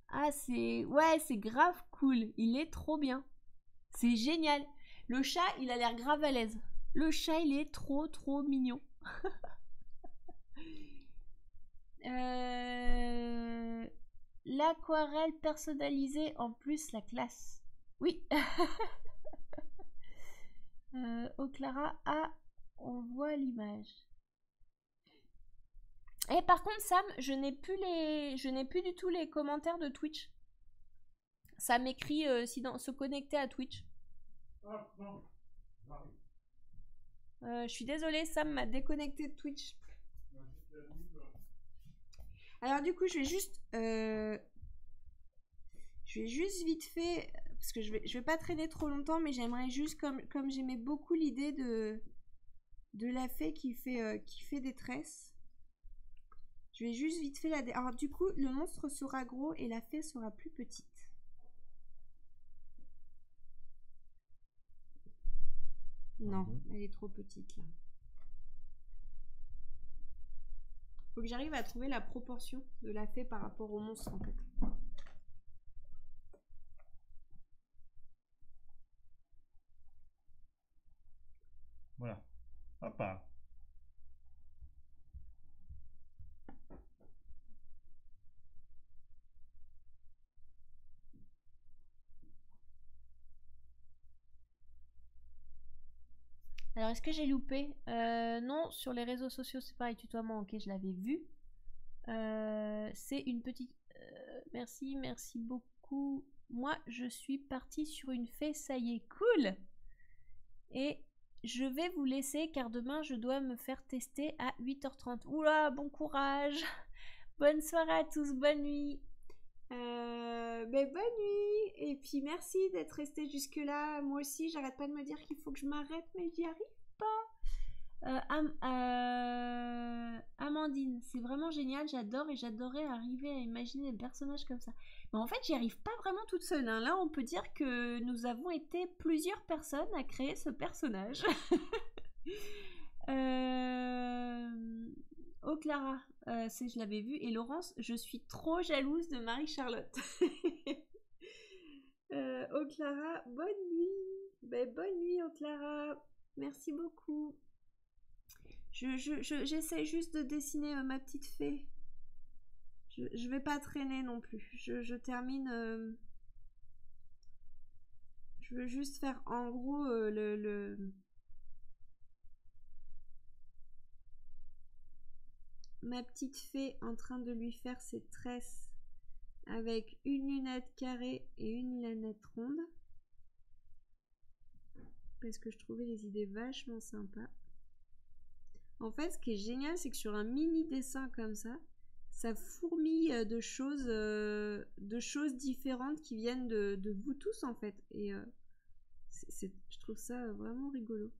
Ah, ouais, c'est grave cool. Il est trop bien. C'est génial. Le chat, il a l'air grave à l'aise. Le chat, il est trop, trop mignon. L'aquarelle personnalisée, en plus, la classe. Oui. Oh Clara, ah, on voit l'image. Et par contre, Sam, je n'ai plus du tout les commentaires de Twitch. Ça m'écrit se connecter à Twitch. Je suis désolée, Sam m'a déconnecté de Twitch. Alors du coup, je vais juste vite fait, parce que je vais pas traîner trop longtemps, mais j'aimerais juste, comme j'aimais beaucoup l'idée de la fée qui fait des tresses. Je vais juste vite fait la... Alors du coup, le monstre sera gros et la fée sera plus petite. Non, elle est trop petite là. Faut que j'arrive à trouver la proportion de la fée par rapport au monstre en fait. Voilà. Papa. Alors, est-ce que j'ai loupé? Non, sur les réseaux sociaux, c'est pareil, tutoiement, ok, je l'avais vu. C'est une petite... merci beaucoup. Moi, je suis partie sur une fée, ça y est, cool! Et je vais vous laisser car demain, je dois me faire tester à 8h30. Oula, bon courage! Bonne soirée à tous, bonne nuit! Mais bonne nuit! Et puis merci d'être resté jusque là. Moi aussi, j'arrête pas de me dire qu'il faut que je m'arrête, mais j'y arrive pas. Amandine, c'est vraiment génial, j'adore et j'adorais arriver à imaginer des personnages comme ça. Mais en fait, j'y arrive pas vraiment toute seule. Hein. Là, on peut dire que nous avons été plusieurs personnes à créer ce personnage. Oh Clara, je l'avais vu. Et Laurence, je suis trop jalouse de Marie-Charlotte. Oh Clara, bonne nuit. Ben, bonne nuit, oh Clara. Merci beaucoup. J'essaie juste de dessiner ma petite fée. Je vais pas traîner non plus. Je termine. Je veux juste faire en gros le ma petite fée en train de lui faire ses tresses avec une lunette carrée et une lunette ronde. Parce que je trouvais les idées vachement sympas. En fait, ce qui est génial, c'est que sur un mini dessin comme ça fourmille de choses différentes qui viennent de vous tous en fait. Et je trouve ça vraiment rigolo.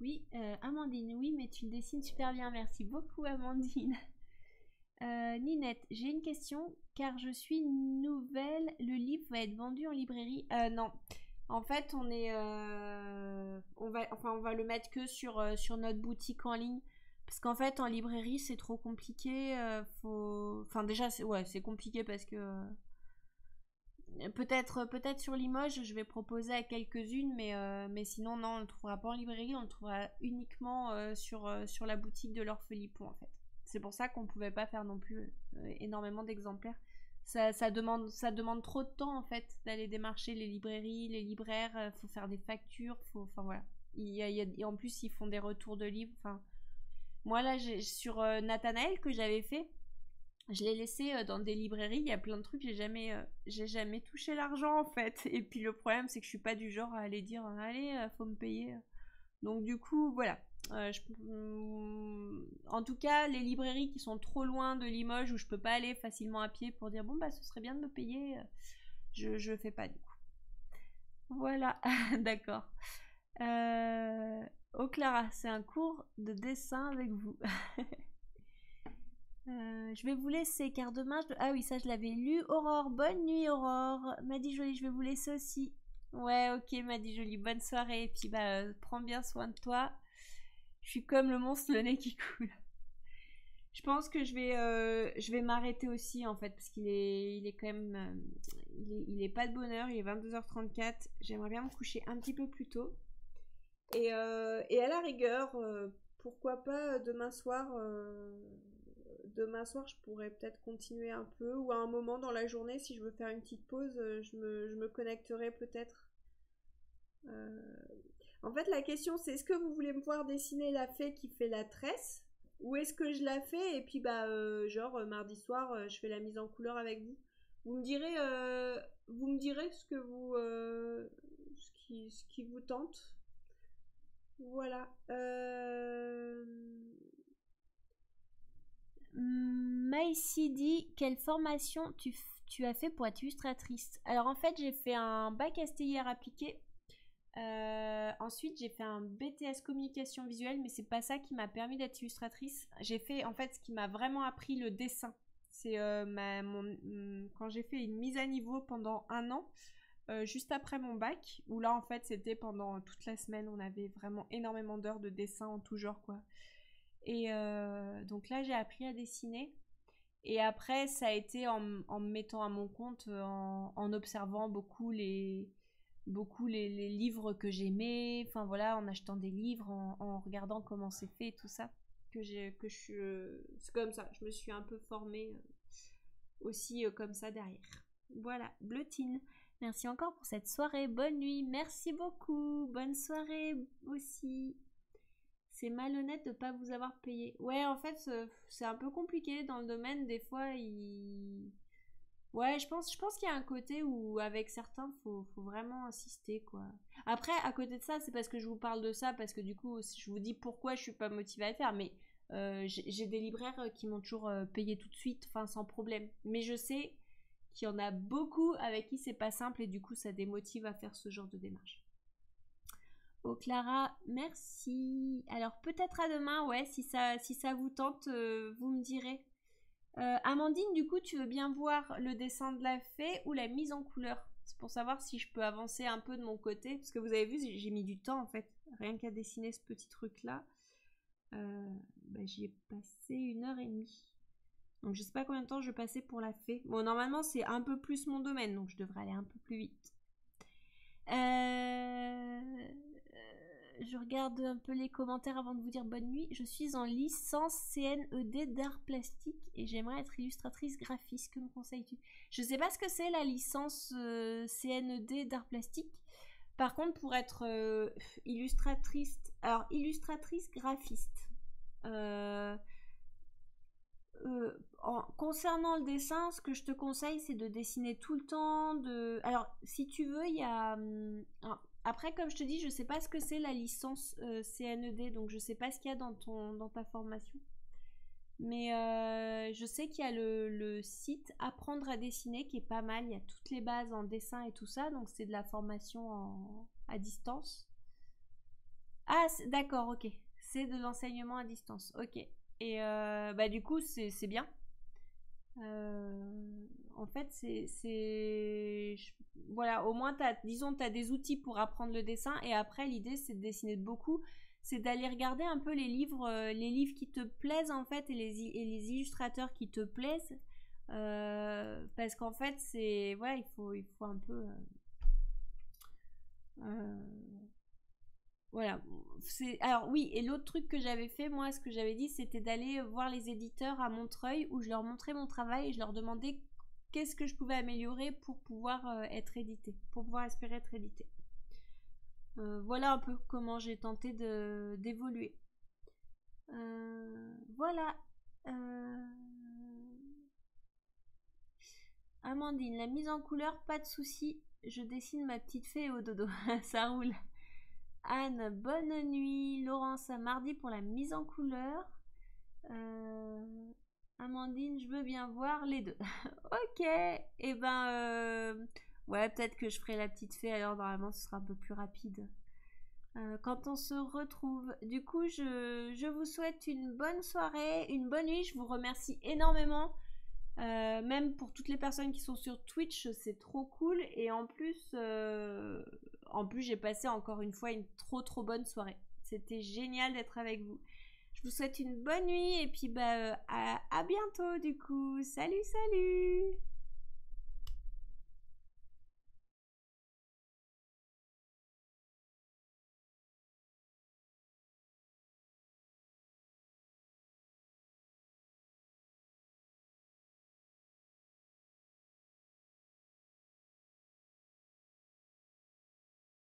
Oui, Amandine, oui, mais tu le dessines super bien. Merci beaucoup, Amandine. Ninette, j'ai une question car je suis nouvelle. Le livre va être vendu en librairie. Non, en fait, on va le mettre que sur notre boutique en ligne. Parce qu'en fait, en librairie, c'est trop compliqué. Enfin, déjà, c'est compliqué parce que peut-être sur Limoges, je vais proposer à quelques-unes, mais sinon, non, on ne le trouvera pas en librairie, on le trouvera uniquement sur la boutique de l'Orphelipon, en fait. C'est pour ça qu'on ne pouvait pas faire non plus énormément d'exemplaires. Ça demande trop de temps, en fait, d'aller démarcher les librairies, les libraires, faut faire des factures, enfin voilà. Et en plus, ils font des retours de livres. Enfin, moi, là, sur Nathanaël que j'avais fait, je l'ai laissé dans des librairies, il y a plein de trucs, j'ai jamais touché l'argent en fait. Et puis le problème, c'est que je suis pas du genre à aller dire allez, faut me payer. Donc du coup, voilà. En tout cas, les librairies qui sont trop loin de Limoges où je peux pas aller facilement à pied pour dire bon bah ce serait bien de me payer, je fais pas du coup. Voilà, d'accord. Oh Clara, c'est un cours de dessin avec vous. Je vais vous laisser car demain ah oui, ça je l'avais lu. Aurore, bonne nuit Aurore. Madi Jolie, je vais vous laisser aussi. Ouais, ok Madi Jolie, bonne soirée. Et puis bah prends bien soin de toi. Je suis comme le monstre, le nez qui coule. Je pense que je vais m'arrêter aussi en fait parce il est quand même il est pas de bonne heure, il est 22h34. J'aimerais bien me coucher un petit peu plus tôt. Et à la rigueur, pourquoi pas demain soir, je pourrais peut-être continuer un peu, ou à un moment dans la journée, si je veux faire une petite pause, je me connecterai peut-être. Euh, En fait, la question, c'est est-ce que vous voulez me voir dessiner la fée qui fait la tresse, ou est-ce que je la fais et puis mardi soir, je fais la mise en couleur avec vous. Vous me direz ce qui vous tente. Voilà. Maïsi dit quelle formation tu as fait pour être illustratrice? Alors en fait j'ai fait un bac STIR appliqué. Ensuite j'ai fait un BTS communication visuelle, mais c'est pas ça qui m'a permis d'être illustratrice. J'ai fait en fait ce qui m'a vraiment appris le dessin. C'est quand j'ai fait une mise à niveau pendant un an, juste après mon bac, où là en fait c'était pendant toute la semaine, on avait vraiment énormément d'heures de dessin en tout genre quoi. Et donc là, j'ai appris à dessiner. Et après, ça a été en me mettant à mon compte, en observant beaucoup les livres que j'aimais. Enfin voilà, en achetant des livres, en regardant comment c'est fait, tout ça. C'est comme ça. Je me suis un peu formée aussi comme ça derrière. Voilà, Bleutine. Merci encore pour cette soirée. Bonne nuit. Merci beaucoup. Bonne soirée aussi. C'est malhonnête de ne pas vous avoir payé. Ouais, en fait, c'est un peu compliqué dans le domaine. Des fois, ouais, je pense qu'il y a un côté où, avec certains, faut vraiment insister, quoi. Après, à côté de ça, c'est parce que je vous parle de ça, parce que du coup, je vous dis pourquoi je suis pas motivée à le faire, mais j'ai des libraires qui m'ont toujours payé tout de suite, enfin, sans problème. Mais je sais qu'il y en a beaucoup avec qui c'est pas simple, et du coup, ça démotive à faire ce genre de démarche. Oh Clara, merci. Alors peut-être à demain, ouais, si ça vous tente, vous me direz. Amandine, du coup, tu veux bien voir le dessin de la fée ou la mise en couleur? C'est pour savoir si je peux avancer un peu de mon côté, parce que vous avez vu, j'ai mis du temps en fait, rien qu'à dessiner ce petit truc-là. J'y ai passé 1h30. Donc je sais pas combien de temps je vais passer pour la fée. Bon, normalement c'est un peu plus mon domaine, donc je devrais aller un peu plus vite. Je regarde un peu les commentaires avant de vous dire bonne nuit. Je suis en licence CNED d'art plastique et j'aimerais être illustratrice graphiste. Que me conseilles-tu? Je sais pas ce que c'est la licence CNED d'art plastique. Par contre, pour être illustratrice graphiste, concernant le dessin, ce que je te conseille, c'est de dessiner tout le temps. Alors, si tu veux, il y a... Après, comme je te dis, je sais pas ce que c'est la licence CNED, donc je sais pas ce qu'il y a dans ta formation. Mais je sais qu'il y a le site Apprendre à dessiner qui est pas mal. Il y a toutes les bases en dessin et tout ça, donc c'est de la formation à distance. Ah, d'accord, ok. C'est de l'enseignement à distance, ok. Et du coup, c'est bien. En fait, voilà, au moins, disons, tu as des outils pour apprendre le dessin. Et après, l'idée, c'est de dessiner beaucoup. C'est d'aller regarder un peu les livres qui te plaisent, en fait, et les illustrateurs qui te plaisent. Parce qu'en fait, voilà, il faut un peu... Voilà. Alors oui, et l'autre truc que j'avais fait, moi, ce que j'avais dit, c'était d'aller voir les éditeurs à Montreuil, où je leur montrais mon travail et je leur demandais qu'est-ce que je pouvais améliorer pour pouvoir être édité, pour pouvoir espérer être édité. Voilà un peu comment j'ai tenté d'évoluer. Voilà. Amandine, la mise en couleur, pas de souci. Je dessine ma petite fée au dodo. Ça roule. Anne, bonne nuit. Laurence, à mardi pour la mise en couleur. Amandine, je veux bien voir les deux. Ok. Et ouais, peut-être que je ferai la petite fée, alors normalement ce sera un peu plus rapide. Quand on se retrouve. Du coup, je vous souhaite une bonne soirée, une bonne nuit. Je vous remercie énormément. Même pour toutes les personnes qui sont sur Twitch, c'est trop cool. Et en plus j'ai passé encore une fois une trop bonne soirée. C'était génial d'être avec vous. Je vous souhaite une bonne nuit et puis à bientôt du coup. Salut.